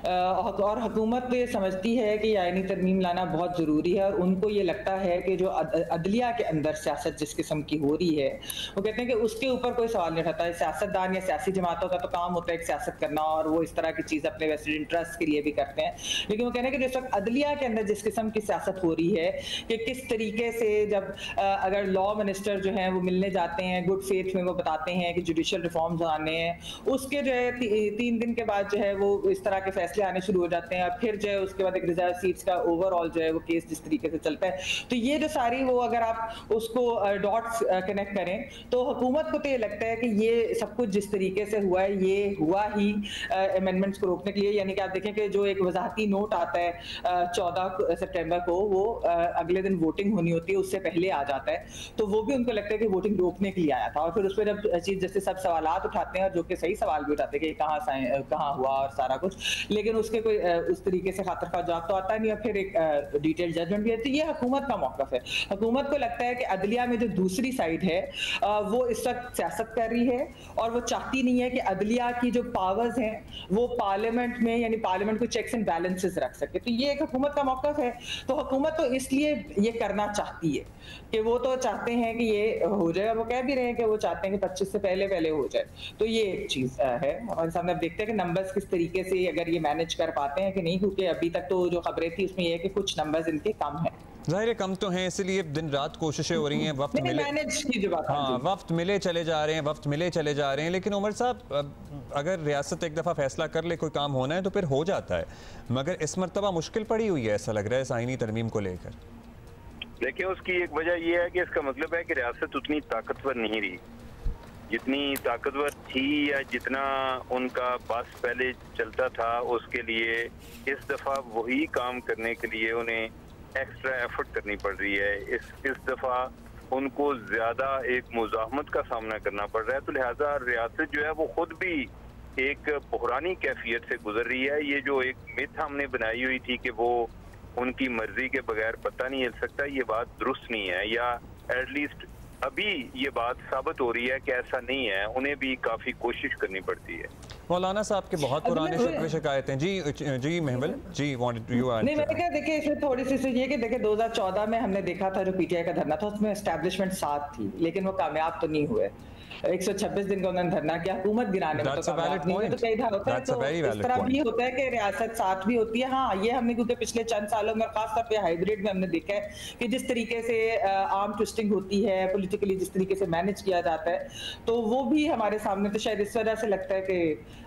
K: और हुकूमत तो ये समझती है कि आईनी तरमीम लाना बहुत ज़रूरी है, और उनको ये लगता है कि जो अदलिया के अंदर सियासत जिस किस्म की हो रही है, वो कहते हैं कि उसके ऊपर कोई सवाल नहीं उठाता है। सियासतदान या सियासी जमातों का तो काम होता है एक सियासत करना, और वो इस तरह की चीज़ अपने वेस्टेड इंटरेस्ट के लिए भी करते हैं। लेकिन वो कहते हैं कि जिस वक्त अदलिया के अंदर जिस किस्म की सियासत हो रही है कि किस तरीके से जब अगर लॉ मिनिस्टर जो हैं वो मिलने जाते हैं गुड फेथ में, वो बताते हैं कि जुडिशल रिफॉर्म्स आने हैं, उसके जो है 3 दिन के बाद जो है वो इस तरह के फैसले आने शुरू हो जाते हैं, और फिर जो है उसके बाद एक रिजर्व सीट्स का ओवरऑल जो है वो केस जिस तरीके से चलता है, तो ये जो सारी वो अगर आप उसको डॉट्स कनेक्ट करें तो हुकूमत को तो ये लगता है कि ये सब कुछ जिस तरीके से हुआ है ये हुआ ही अमेंडमेंट्स को रोकने के लिए। यानी कि आप देखें कि जो एक वजाहती नोट आता है 14 सितंबर को, वो अगले दिन वोटिंग होनी होती है उससे पहले आ जाता है, तो वो भी उनको लगता है कि वोटिंग रोकने के लिए आया था। और फिर उस पर जब चीफ जस्टिस सब सवालात उठाते हैं, और जो कि सही सवाल भी उठाते हैं कि कहाँ हुआ और सारा कुछ, लेकिन उसके कोई उस तरीके से खातिर जवाब तो आता नहीं, और फिर एक डिटेल जजमेंट भी है। तो ये हुकूमत का मौक़िफ़ है। हुकूमत को लगता है कि अदलिया में जो दूसरी साइड है वो इस वक्त सियासत कर रही है, और वो चाहती नहीं है कि अदलिया की जो पावर्स हैं वो पार्लियामेंट में, यानी पार्लियामेंट को चेक्स एंड बैलेंसेस रख सके। तो ये एक हुकूमत का मौक़िफ़ है। तो हुकूमत तो इसलिए ये करना चाहती है कि वो तो चाहते हैं कि ये हो जाए, और वो कह भी रहे हैं कि वो चाहते हैं कि 25 से पहले हो जाए। तो ये एक चीज़ है हमारे सामने। अब देखते हैं कि नंबर्स किस तरीके से अगर ये मैनेज कर पाते हैं कि नहीं, क्योंकि अभी तक तो जो खबरें थी उसमें ये है कि कुछ नंबर्स इनके कम हैं।
A: ज़ाहिर है कम तो हैं, इसलिए दिन रात कोशिशें हो रही हैं, वक्त मिले, हाँ वक्त मिले चले जा रहे हैं, वक्त मिले चले जा रहे हैं। लेकिन उमर साहब, अगर रियासत एक दफ़ा फैसला कर ले कोई काम होना है तो फिर हो जाता है, मगर इस मरतबा मुश्किल पड़ी हुई है ऐसा लग रहा है इस आईनी तरमीम को लेकर।
J: देखिए, उसकी एक वजह यह है कि इसका मतलब है कि रियासत उतनी ताकतवर नहीं रही जितनी ताकतवर थी, या जितना उनका बस पहले चलता था। उसके लिए इस दफ़ा वही काम करने के लिए उन्हें एक्स्ट्रा एफर्ट करनी पड़ रही है। इस दफ़ा उनको ज़्यादा एक मुज़ाहमत का सामना करना पड़ रहा है। तो लिहाजा रियासत जो है वो खुद भी एक बहरानी कैफियत से गुजर रही है। ये जो एक मिथ हमने बनाई हुई थी कि वो उनकी मर्जी के बगैर पता नहीं चल सकता, ये बात दुरुस्त नहीं है, या एटलीस्ट अभी ये बात साबित हो रही है कि ऐसा नहीं है। उन्हें भी काफ़ी कोशिश करनी पड़ती है।
A: मौलाना साहब के बहुत पुराने शिकवे शिकायतें। जी महमल जी वांटेड यू आंसर।
K: नहीं, मैंने कहा देखिए इसमें थोड़ी सी ये कि देखिए 2014 में हमने देखा था जो पीटीआई का धरना था, उसमें एस्टैब्लिशमेंट साथ थी, लेकिन वो कामयाब तो नहीं हुए। 126 दिन का उन्होंने धरना किया, हुकूमत गिराने में तो कामयाब नहीं हुए। तो कई होता है, तो इस तरह भी होता है कि रियासत साथ भी होती है। हाँ, ये हमने क्योंकि पिछले चंद सालों में खासतौर पे हाइब्रिड में हमने देखा है कि जिस तरीके से आर्म ट्विस्टिंग होती है, पॉलिटिकली जिस तरीके से मैनेज किया जाता है, तो वो भी हमारे सामने, तो शायद इस वजह से लगता है कि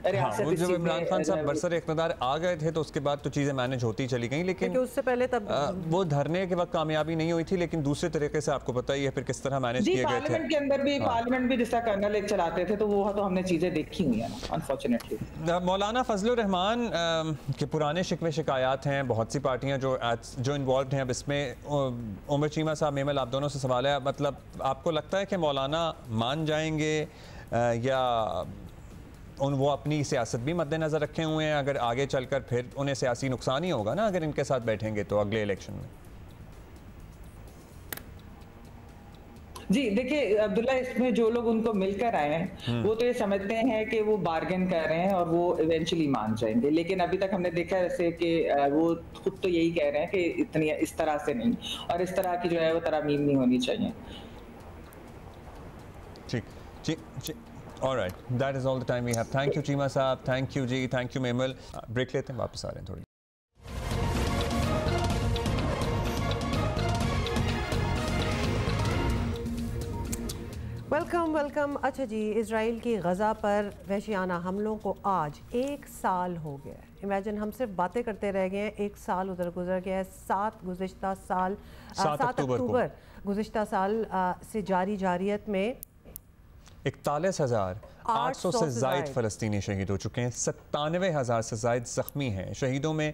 K: रियासत
A: जब इमरान खान साहब बरसर इक़्तिदार आ गए थे तो उसके बाद तो चीज़ें मैनेज होती चली गई, लेकिन
B: उससे पहले तब
A: वो धरने के वक्त कामयाबी नहीं हुई थी, लेकिन दूसरे तरीके से आपको पता ही है फिर किस तरह मैनेज किए गए थे।
K: पार्लियामेंट के अंदर भी, पार्लियामेंट भी जिस तरह कर्नल एक चलाते थे, तो वो तो हमने चीज़ें देखी हुई हैं अनफॉर्चुनेटली।
A: मौलाना फजलुर रहमान के पुराने शिकवे शिकायत हैं, बहुत सी पार्टियां जो इन्वॉल्व हैं अब इसमें। उमर चीमा साहब, मेमल, आप दोनों से सवाल है, मतलब आपको लगता है कि मौलाना मान जाएंगे या वो अपनी सियासत भी मद्देनज़र रखे हुए हैं? अगर आगे चलकर फिर उन्हें सियासी नुकसान ही होगा ना अगर इनके साथ बैठेंगे तो अगले इलेक्शन में।
K: जी देखिए अब्दुल्ला, इसमें जो लोग उनको मिलकर आए हैं वो तो ये समझते हैं कि वो बार्गेन कर रहे हैं और वो इवेंचुअली मान जाएंगे, लेकिन अभी तक हमने देखा जैसे कि वो खुद तो यही कह रहे हैं कि इतनी इस तरह से नहीं, और इस तरह की जो है वो तरमीम नहीं होनी चाहिए।
A: ठीक, alright, that is all the time we have. Thank you Cheema साहब, thank you ji, thank you मेमल। ब्रेक लेते हैं, वापस आ रहे हैं थोड़ी।
B: वेलकम। अच्छा जी, इजराइल की गज़ा पर वहशियाना हमलों को आज 1 साल हो गया है। इमेजिन, हम सिर्फ बातें करते रह गए हैं, 1 साल उधर गुजर गया है। 7 अक्टूबर गुज़िश्ता साल से जारियत में
A: 41,800 से ज़ायद फ़लस्तीनी शहीद हो चुके हैं, 97,000 से ज़ायद ज़ख्मी हैं। शहीदों में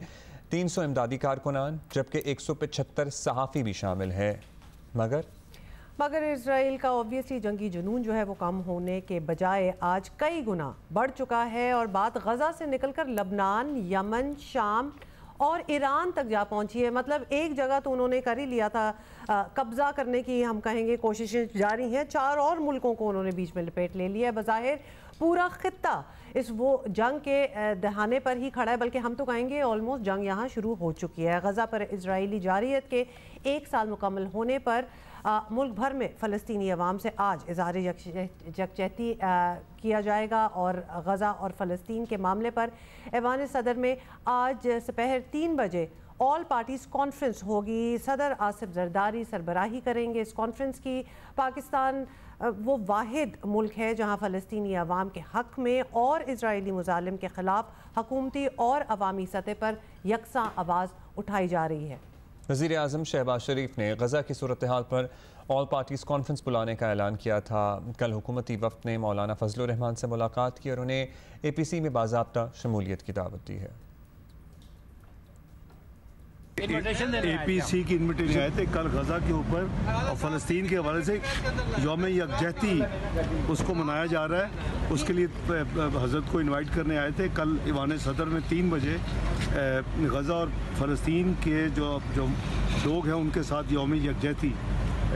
A: 300 इमदादी कारकुनान जबकि 175 सहाफ़ी भी शामिल हैं। मगर इजराइल का ऑब्वियसली जंगी जुनून जो है वो कम होने के बजाय आज कई गुना बढ़ चुका है, और बात गज़ा से निकलकर लबनान, यमन, शाम
B: और ईरान तक जा पहुंची है। मतलब एक जगह तो उन्होंने कर ही लिया था, कब्जा करने की हम कहेंगे कोशिशें जारी हैं, 4 और मुल्कों को उन्होंने बीच में लपेट ले लिया है। बज़ाहिर पूरा खित्ता इस वो जंग के दहाने पर ही खड़ा है, बल्कि हम तो कहेंगे ऑलमोस्ट जंग यहाँ शुरू हो चुकी है। गज़ा पर इजरायली जारियत के 1 साल मुकम्मल होने पर मुल्क भर में फ़लस्तीनी अवाम से आज इज़हार यकजहती किया जाएगा और गज़ा और फ़लस्तीन के मामले पर ऐवान सदर में आज दोपहर 3 बजे ऑल पार्टीज़ कॉन्फ्रेंस होगी। सदर आसिफ जरदारी सरबराही करेंगे इस कॉन्फ्रेंस की। पाकिस्तान वो वाहिद मुल्क है जहाँ फ़लस्तीनी अवाम के हक़ में और इजरायली मुजालिम के ख़िलाफ़ हुकूमती और अवामी सतह पर यकसा आवाज़ उठाई जा रही है।
A: वज़ीर आज़म शहबाज शरीफ ने गज़ा की सूरत हाल पर ऑल पार्टीज़ कॉन्फ्रेंस बुलाने का ऐलान किया था। कल हुकूमती वफ़द ने मौलाना फजलुर रहमान से मुलाकात की और उन्हें APC में बाज़ाब्ता शमूलियत की दावत दी है।
L: APC की इन्विटेशन आए थे कल गज़ा के ऊपर और फ़लस्तीन के हवाले से यौम यकजहती उसको मनाया जा रहा है, उसके लिए हज़रत को इनवाइट करने आए थे। कल ईवान सदर में 3 बजे गज़ा और फ़लस्तीन के जो लोग हैं उनके साथ यौम यकजहती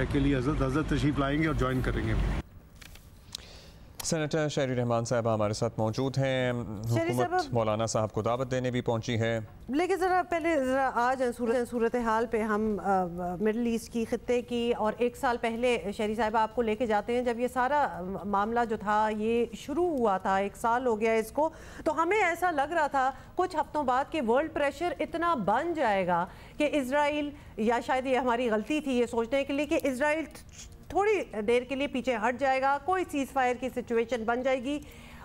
L: के लिए हज़रत तशरीफ़ लाएंगे और ज्वाइन करेंगे।
A: सेनेटर शहरी रहमान साहब हमारे साथ मौजूद हैं। हुकूमत मौलाना साहब को दावत देने भी पहुंची है।
B: लेकिन ज़रा पहले आज सूरत हाल पे हम मिडल ईस्ट की खित्ते की और 1 साल पहले शहरी साहब आपको लेके जाते हैं जब ये सारा मामला जो था ये शुरू हुआ था। 1 साल हो गया इसको, तो हमें ऐसा लग रहा था कुछ हफ्तों बाद कि वर्ल्ड प्रेशर इतना बन जाएगा कि इज़राइल, या शायद ये हमारी गलती थी ये सोचने के लिए कि इज़राइल थोड़ी देर के लिए पीछे हट जाएगा, कोई सीज़ फायर की सिचुएशन बन जाएगी।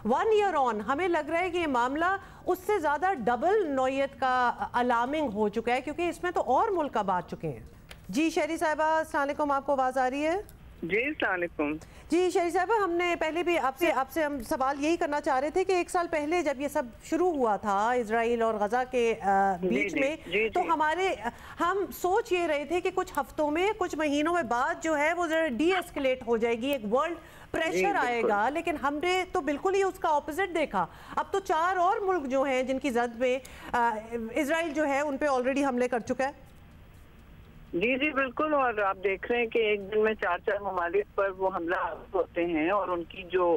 B: 1 ईयर ऑन हमें लग रहा है कि ये मामला उससे ज़्यादा डबल नौयत का अलार्मिंग हो चुका है, क्योंकि इसमें तो और मुल्क अब आ चुके हैं। जी शहरी साहिबा अस्सलाम वालेकुम, आपको आवाज़ आ रही है?
M: जी अस्सलाम वालेकुम।
B: जी शहरी साहिबा, हमने पहले भी आपसे हम सवाल यही करना चाह रहे थे कि 1 साल पहले जब ये सब शुरू हुआ था इजराइल और गजा के बीच में, तो हम सोच ये रहे थे कि कुछ हफ्तों में, कुछ महीनों में बाद जो है वो जरा डी एस्केलेट हो जाएगी, एक वर्ल्ड प्रेशर आएगा, लेकिन हमने तो बिल्कुल ही उसका ऑपोजिट देखा। अब तो 4 और मुल्क जो हैं जिनकी जद में इजराइल जो है उन पे ऑलरेडी हमले कर चुका है।
M: जी जी बिल्कुल, और आप देख रहे हैं कि एक दिन में 4 ममालिक पर वो हमला होते हैं और उनकी जो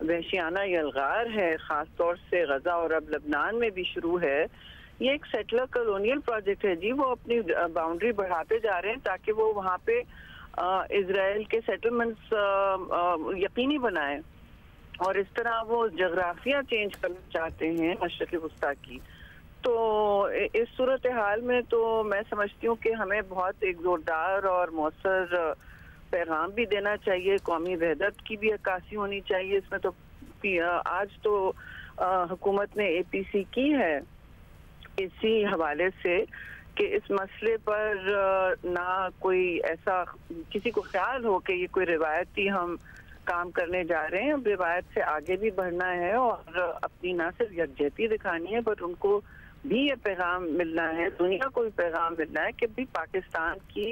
M: वहशियाना यलगार है खास तौर से गजा और अब लबनान में भी शुरू है। ये एक सेटलर कॉलोनियल प्रोजेक्ट है जी, वो अपनी बाउंड्री बढ़ाते जा रहे हैं ताकि वो वहाँ पे इजराइल के सेटलमेंट्स यकीनी बनाएं और इस तरह वो जगराफिया चेंज करना चाहते हैं मशरिक़ वस्ता की। तो इस सूरत हाल में तो मैं समझती हूँ कि हमें बहुत एक जोरदार और मौसर पैगाम भी देना चाहिए, कौमी वहदत की भी अक्कासी होनी चाहिए इसमें। तो आज तो हुकूमत ने APC की है इसी हवाले से कि इस मसले पर ना कोई ऐसा किसी को ख्याल हो कि ये कोई रिवायती हम काम करने जा रहे हैं। अब रिवायत से आगे भी बढ़ना है और अपनी ना सिर्फ यकजहती दिखानी है, बट उनको भी ये पैगाम मिलना है, दुनिया को भी पैगाम मिलना है कि भी पाकिस्तान की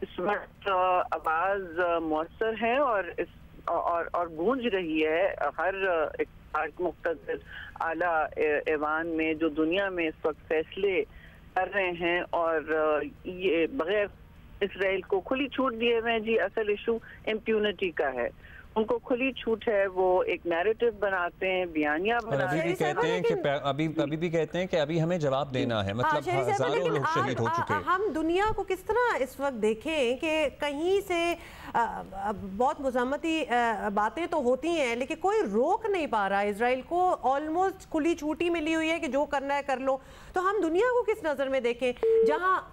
M: इस वक्त आवाज मौसर है और गूंज रही है हर मुख्तदिर आला ऐवान में जो दुनिया में इस वक्त फैसले कर रहे हैं। और ये बगैर इसराइल को खुली छूट दिए हुए जी, असल इशू इम्प्यूनिटी का है, उनको खुली छूट है, वो एक नैरेटिव बनाते हैं, बयानिया बनाते हैं।
A: अभी भी कहते हैं कि अभी भी कहते हैं कि अभी हमें जवाब देना है, मतलब हजारों लोग शहीद हो चुके हैं।
B: हम दुनिया को किस तरह इस वक्त देखें कि कहीं से बहुत मुज़म्मती बातें तो होती हैं लेकिन कोई रोक नहीं पा रहा इजराइल को, ऑलमोस्ट खुली छूट ही मिली हुई है कि जो करना है कर लो। तो हम दुनिया को किस नज़र में देखें जहाँ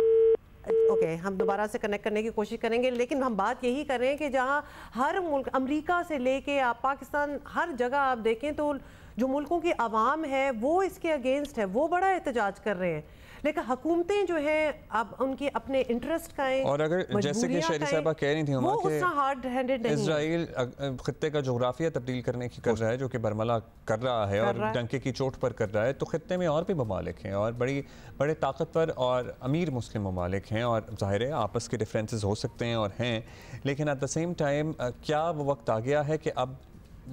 B: हम दोबारा से कनेक्ट करने की कोशिश करेंगे, लेकिन हम बात यही कर रहे हैं कि जहां हर मुल्क, अमेरिका से लेके आप पाकिस्तान, हर जगह आप देखें तो जो मुल्कों की आवाम है वो इसके अगेंस्ट है, वो बड़ा एहतजाज कर रहे हैं, लेकिन हुकूमतें जो हैं अब उनकी अपने इंटरेस्ट का है।
A: और अगर जैसे कि शहरी साहबा कह रही थी
B: वो उतना हार्ड हैंडेड नहीं है।
A: इजराइल खित्ते का जोग्राफिया तब्दील करने की कर रहा है, जो कि बरमला कर रहा है और डंके की चोट पर कर रहा है, तो खित्ते में और भी ममालिक हैं और बड़े ताकतवर और अमीर मुस्लिम ममालिक हैं और ज़ाहिर है आपस के डिफरेंसेस हो सकते हैं और हैं, लेकिन एट द सेम टाइम क्या वो वक्त आ गया है कि अब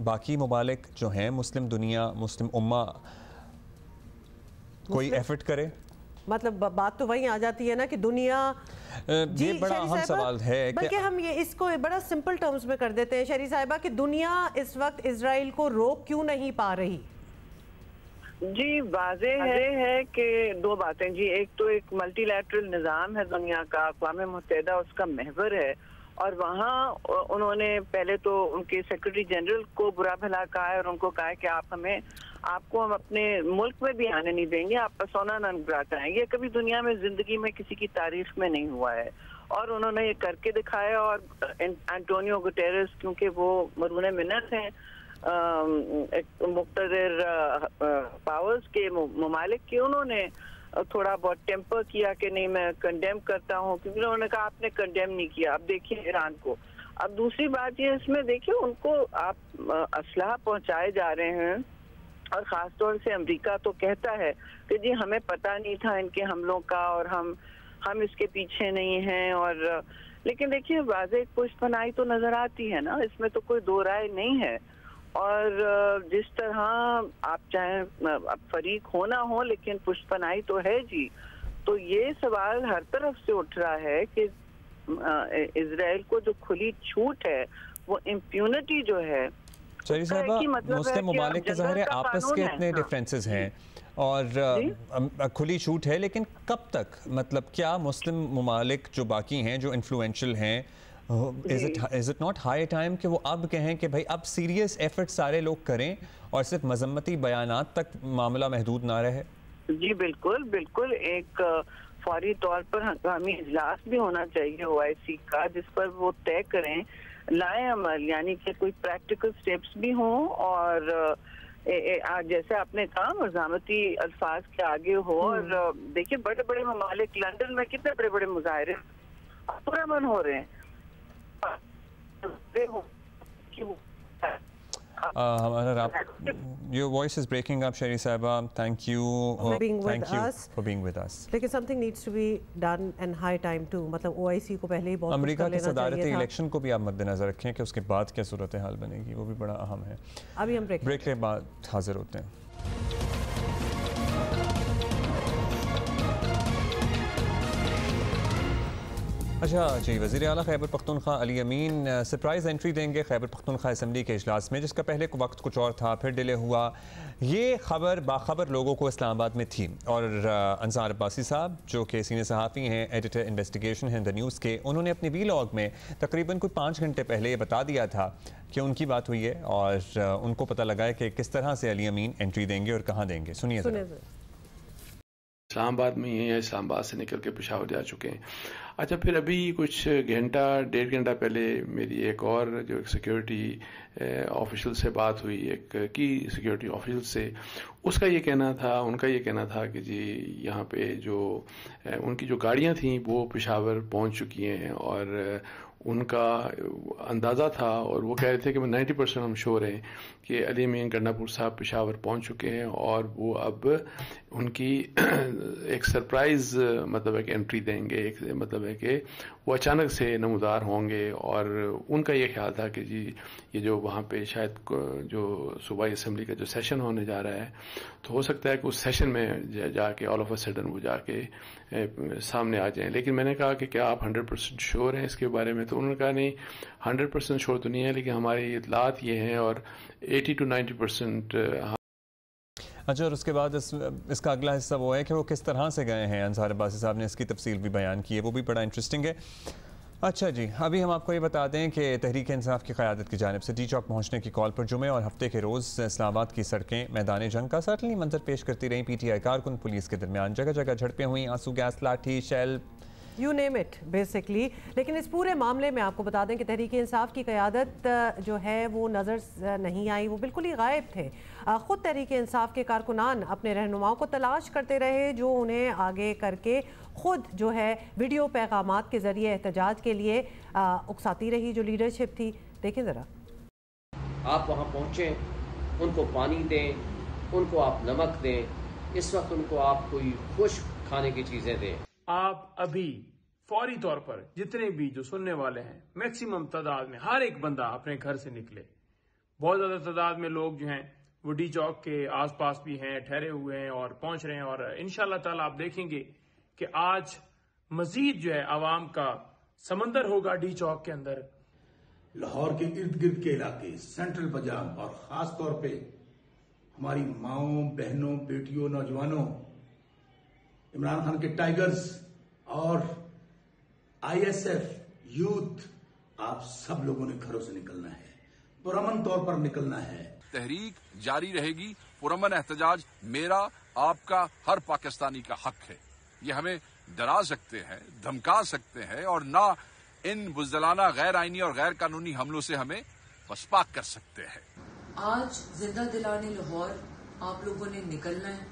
A: बाकी ममालिक जो हैं, मुस्लिम दुनिया, मुस्लिम उम्मा कोई एफर्ट करे?
B: मतलब बात तो वही आ जाती है ना कि दुनिया,
A: ये बड़ा अहम सवाल है।
B: बल्कि हम ये इसको बड़ा सिंपल टर्म्स में कर देते हैं शहरी साहिबा कि दुनिया इस वक्त इजराइल को रोक क्यों नहीं पा रही?
M: जी वाज़ेह है कि दो बातें जी, एक तो एक मल्टीलैटरल निज़ाम है दुनिया का, अक़वाम मुत्तहिदा उसका महवर है, और वहाँ उन्होंने पहले तो उनके सेक्रेटरी जनरल को बुरा भला कहा है और उनको कहा है कि आपको हम अपने मुल्क में भी आने नहीं देंगे, आप पर्सोना नॉन ग्राटा हैं। ये कभी दुनिया में जिंदगी में किसी की तारीख में नहीं हुआ है, और उन्होंने ये करके दिखाया। और एंटोनियो गुटेरेस क्योंकि वो मरून मिन्नत हैं मुक़्तदर पावर्स के ममालिक के, उन्होंने थोड़ा बहुत टेम्पर किया कि नहीं मैं कंडेम करता हूँ, क्योंकि उन्होंने कहा आपने कंडेम नहीं किया। अब देखिए ईरान को। अब दूसरी बात ये इसमें देखिए उनको आप असलहा पहुंचाए जा रहे हैं, और ख़ास तौर से अमेरिका तो कहता है कि जी हमें पता नहीं था इनके हमलों का और हम इसके पीछे नहीं हैं। और लेकिन देखिए वाज़ेह पुष्पनाई तो नज़र आती है ना, इसमें तो कोई दो राय नहीं है। और जिस तरह आप चाहे अब फरीक हो ना हो, लेकिन पुष्पनाई तो है जी। तो ये सवाल हर तरफ से उठ रहा है कि इजराइल को जो खुली छूट है, वो इम्प्यूनिटी जो है,
A: शहरी साहिबा, मुस्लिम ममालिक के ज़ाहिर है आपस के इतने डिफरेंसेस हैं और खुली छूट है, लेकिन कब तक? मतलब क्या मुस्लिम ममालिक जो बाकी हैं, जो इन्फ्लुएंशियल हैं, is it not high time कि वो अब कहें कि भाई अब सीरियस एफर्ट सारे लोग करें और सिर्फ मजम्मती बयानात तक मामला महदूद ना रहे?
M: जी बिल्कुल बिल्कुल। एक फौरी तौर पर हंगामी इजलास भी होना चाहिए OIC का, जिस पर वो तय करें लाए अमल, यानी कि कोई प्रैक्टिकल स्टेप्स भी हों, और जैसे आपने कहा मज़ामती अल्फाज के आगे हो। और देखिए बड़े बड़े ममालिक, लंदन में कितने बड़े बड़े मुजाहरे पुरअमन हो रहे हैं।
A: Your voice is breaking up, Shahri Saiba. Thank you for being with us.
B: लेकिन something needs to be done and high time too. मतलब OIC को पहले ही बहुत
A: अमेरिका के सदारती इलेक्शन को भी आप मद्देनजर रखें कि उसके बाद क्या सूरत हाल बनेगी, वो भी बड़ा अहम है।
B: अभी हम ब्रेक
A: के बाद हाजिर होते हैं। अच्छा जी, वज़ीर आला खैबर पख्तूनख्वा अली अमीन सरप्राइज़ एंट्री देंगे खैबर पख्तूनख्वा असम्बली के इजलास में, जिसका पहले को वक्त कुछ और था, फिर डिले हुआ। ये खबर बाखबर लोगों को इस्लामाबाद में थी, और अंसार अब्बासी साहब जो कि सीनियर सहाफ़ी हैं, एडिटर इन्वेस्टिगेशन हैं द न्यूज़ के, उन्होंने अपने वीलॉग में तकरीबन कोई 5 घंटे पहले ये बता दिया था कि उनकी बात हुई है और उनको पता लगा है कि किस तरह से अली अमीन एंट्री देंगे और कहाँ देंगे। सुनिए।
N: इस्लामाबाद में ही है, इस्लामाबाद से निकल के पेशावर जा चुके हैं। अच्छा, फिर अभी कुछ घंटा 1.5 घंटा पहले मेरी एक और जो एक सिक्योरिटी ऑफिशियल से बात हुई, एक की सिक्योरिटी ऑफिशियल से, उनका ये कहना था कि जी यहाँ पे जो उनकी जो गाड़ियाँ थीं वो पेशावर पहुँच चुकी हैं, और उनका अंदाज़ा था और वो कह रहे थे कि 90% हम श्योर हैं कि अली अमीन गंडापुर साहब पेशावर पहुंच चुके हैं, और वो अब उनकी एक सरप्राइज़ मतलब है कि एंट्री देंगे। एक मतलब है कि वो अचानक से नमूदार होंगे, और उनका ये ख्याल था कि जी ये जो वहाँ पे शायद जो सूबाई असम्बली का जो सेशन होने जा रहा है, तो हो सकता है कि उस सेशन में जाके ऑल ऑफ अ सडन वो जाके सामने आ जाएं। लेकिन मैंने कहा कि क्या आप 100% श्योर हैं इसके बारे में? तो उन्होंने कहा नहीं, 100% श्योर तो नहीं है, लेकिन हमारी इतलात ये हैं और 80 to 90%।
A: अच्छा, और उसके बाद इसका अगला हिस्सा वो है कि वो किस तरह से गए हैं। अंसार अब्बासी साहब ने इसकी तफसील भी बयान की है, वो भी बड़ा इंटरेस्टिंग है। अच्छा जी, अभी हम आपको ये बता दें कि तहरीक इंसाफ की क़यादत की जानिब से टी चौक पहुँचने की कॉल पर जुमे और हफ्ते के रोज़ इस्लामाबाद की सड़कें मैदान जंग का सर्टनली मंजर पेश करती रहीं। PTI कारकुन पुलिस के दरमियान जगह जगह झड़पें हुई, आंसू gas, lathi, shell,
B: you name it basically. लेकिन इस पूरे मामले में आपको बता दें कि तहरीक इंसाफ की क़यादत जो है वो नज़र नहीं आई, वो बिल्कुल ही गायब थे। ख़ुद तहरीक इंसाफ के कारकुनान अपने रहनुमाओं को तलाश करते रहे, जो उन्हें आगे करके ख़ुद जो है वीडियो पैगामात के ज़रिए एहतजाज के लिए उकसाती रही, जो लीडरशिप थी। देखें ज़रा।
O: आप वहाँ पहुँचें, उनको पानी दें, उनको आप नमक दें, इस वक्त उनको आप कोई खुश्क खाने की चीज़ें दें।
P: आप अभी फौरी तौर पर जितने भी जो सुनने वाले हैं, मैक्सिमम तादाद में हर एक बंदा अपने घर से निकले। बहुत ज्यादा तादाद में लोग जो हैं वो डी चौक के आसपास भी हैं, ठहरे हुए हैं और पहुंच रहे हैं। और इंशाल्लाह ताला आप देखेंगे कि आज मजीद जो है आवाम का समंदर होगा डी चौक के अंदर।
Q: लाहौर के इर्द गिर्द के इलाके, सेंट्रल पंजाब और खास तौर पे हमारी माओं, बहनों, बेटियों, नौजवानों, इमरान खान के टाइगर्स और ISF यूथ, आप सब लोगों ने घरों से निकलना है, पुरअमन तौर पर निकलना है।
R: तहरीक जारी रहेगी। पुरअमन एहतजाज मेरा, आपका, हर पाकिस्तानी का हक है। ये हमें डरा सकते हैं, धमका सकते हैं और ना इन बुज़दिलाना, गैर आईनी और गैर कानूनी हमलों से हमें पसपाक कर सकते हैं।
S: आज जिंदा दिलाने लाहौर आप लोगों ने निकलना है,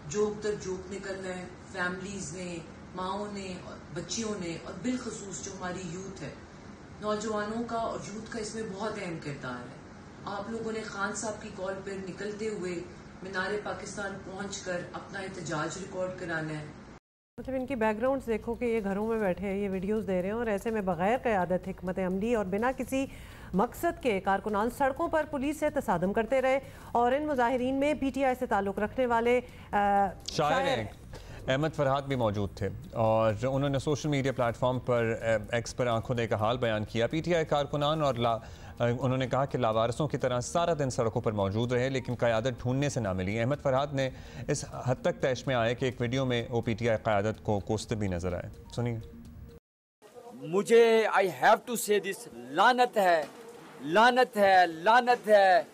S: जोक दर जोक निकलना है। फैमिलीज ने, माओं ने और बच्चियों ने और बिलखसूस जो हमारी यूथ है, नौजवानों का और यूथ का इसमें बहुत अहम किरदार है। आप लोगों ने खान साहब की कॉल पर निकलते हुए मीनारे पाकिस्तान पहुंचकर अपना एहतजाज रिकॉर्ड कराना है।
B: मतलब इनकी बैकग्राउंड्स देखो कि ये घरों में बैठे हैं, ये वीडियोस दे रहे हैं और ऐसे में बगैर क़यादत, हिकमत अमली और बिना किसी मकसद के कारकुनान सड़कों पर पुलिस से तसादम करते रहे। और इन मुजाहिरीन में PTI से ताल्लुक़ रखने वाले
A: शायर अहमद फरहाद भी मौजूद थे और उन्होंने सोशल मीडिया प्लेटफॉर्म पर एक्स पर आंखों देखा हाल बयान किया। PTI कारकुनान और उन्होंने कहा कि लावारसों की तरह सारा दिन सड़कों पर मौजूद रहे लेकिन क़यादत ढूंढने से ना मिली। अहमद फरहाद ने इस हद तक तैश में आए कि एक वीडियो में वो PTI क़यादत को कोसते भी नजर आए। सुनिए।
T: मुझे आई हैव टू से दिस, लानत है, लानत है, लानत है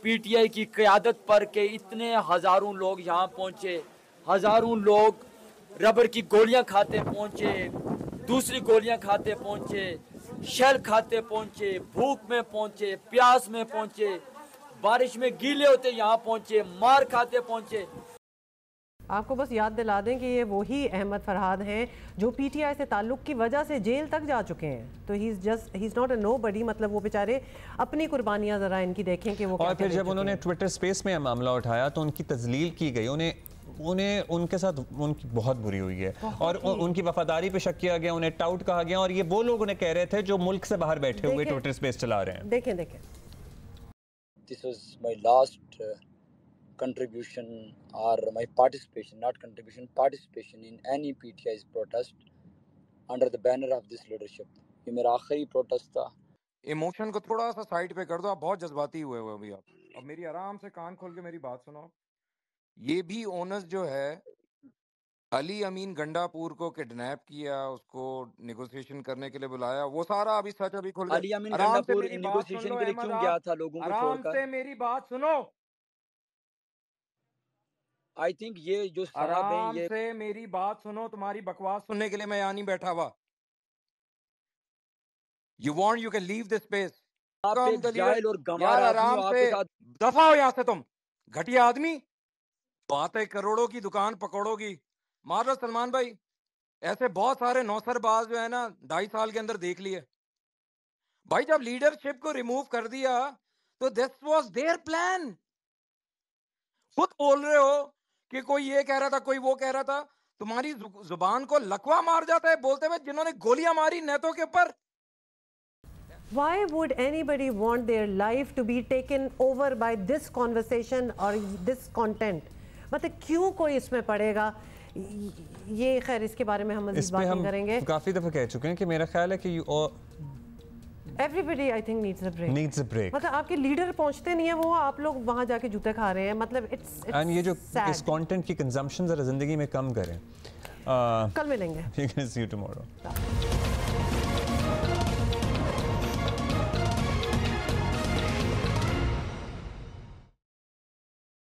T: PTI की क़यादत पर के इतने हज़ारों लोग यहाँ पहुँचे, हज़ारों लोग रबर की गोलियाँ खाते पहुँचे, दूसरी गोलियाँ खाते पहुँचे, शल खाते पहुँचे, भूख में पहुँचे, प्यास में पहुँचे, बारिश में गीले होते यहाँ पहुँचे, मार खाते पहुँचे।
B: आपको बस याद दिला दें कि ये वही अहमद फरहाद हैं जो PTI से ताल्लुक़ की वजह से जेल तक जा चुके हैं। तो he is not a nobody, मतलब वो बेचारे अपनी कुर्बानियाँ ज़रा इनकी देखें कि वो। और
A: फिर जब उन्होंने ट्विटर स्पेस में मामला उठाया तो उनकी तजलील की गई, उन्हें उनके साथ उनकी बहुत बुरी हुई है और उनकी वफादारी पे शक किया गया, उन्हें टाउट कहा गया। और ये वो लोग उन्हें कह रहे थे जो मुल्क से बाहर बैठे हुए ट्विटर स्पेस चला रहे हैं।
B: देखें देखें।
T: This was my last contribution or my participation, not contribution, participation in any PTI's protest under the banner of this leadership. ये मेरा आखिरी प्रोटेस्ट था।
U: इमोशन को थोड़ा सा साइड पे कर दो, आप बहुत जज्बाती हुए हो अभी आप। अब मेरी आराम से कान खोल के मेरी बात सुनो। ये भी ओनर्स जो है अली अमीन गंडापुर को किडनैप किया, उसको नेगोशिएशन करने के लिए बुलाया, वो सारा अभी सच अभी खुल गया।
T: अली अमीन गंडापुर नेगोशिएशन के लिए क्यों गया था लोगों को छोड़कर?
U: आराम से मेरी बात सुनो।
T: आई थिंक ये जो
U: आराम से मेरी बात सुनो, तुम्हारी बकवास सुनने के लिए मैं यहाँ नहीं बैठा हुआ। You want you can leave this space।
T: यार
U: आराम से दफा हो यहाँ से तुम, घटिया आदमी। बातें करोड़ों की दुकान पकौड़ों की। मारो सलमान भाई, ऐसे बहुत सारे नौसरबाज जो है ना 2.5 साल के अंदर देख लिए भाई। जब लीडरशिप को रिमूव कर दिया तो दिस वाज देयर प्लान। खुद बोल रहे हो कि कोई ये कह रहा था, कोई वो कह रहा था। तुम्हारी जुबान को लकवा मार जाता है बोलते हुए जिन्होंने गोलियां मारी नेतों के ऊपर।
B: Why would anybody want their life to be taken over by this conversation or this content? मतलब क्यों कोई इसमें पड़ेगा? ये खैर इसके बारे में हम मज़ीद बात नहीं करेंगे।
A: काफ़ी दफ़ा कह चुके हैं कि मेरा ख्याल है कि
B: everybody I think needs a break।
A: needs a break।
B: मतलब आपके लीडर पहुंचते नहीं है, वो आप लोग वहाँ जाके जूते खा रहे हैं। मतलब it's
A: and ये जो इस कंटेंट की कंजम्पशन ज़रा ज़िंदगी में कम करें।
B: कल मिलेंगे।
A: See you tomorrow।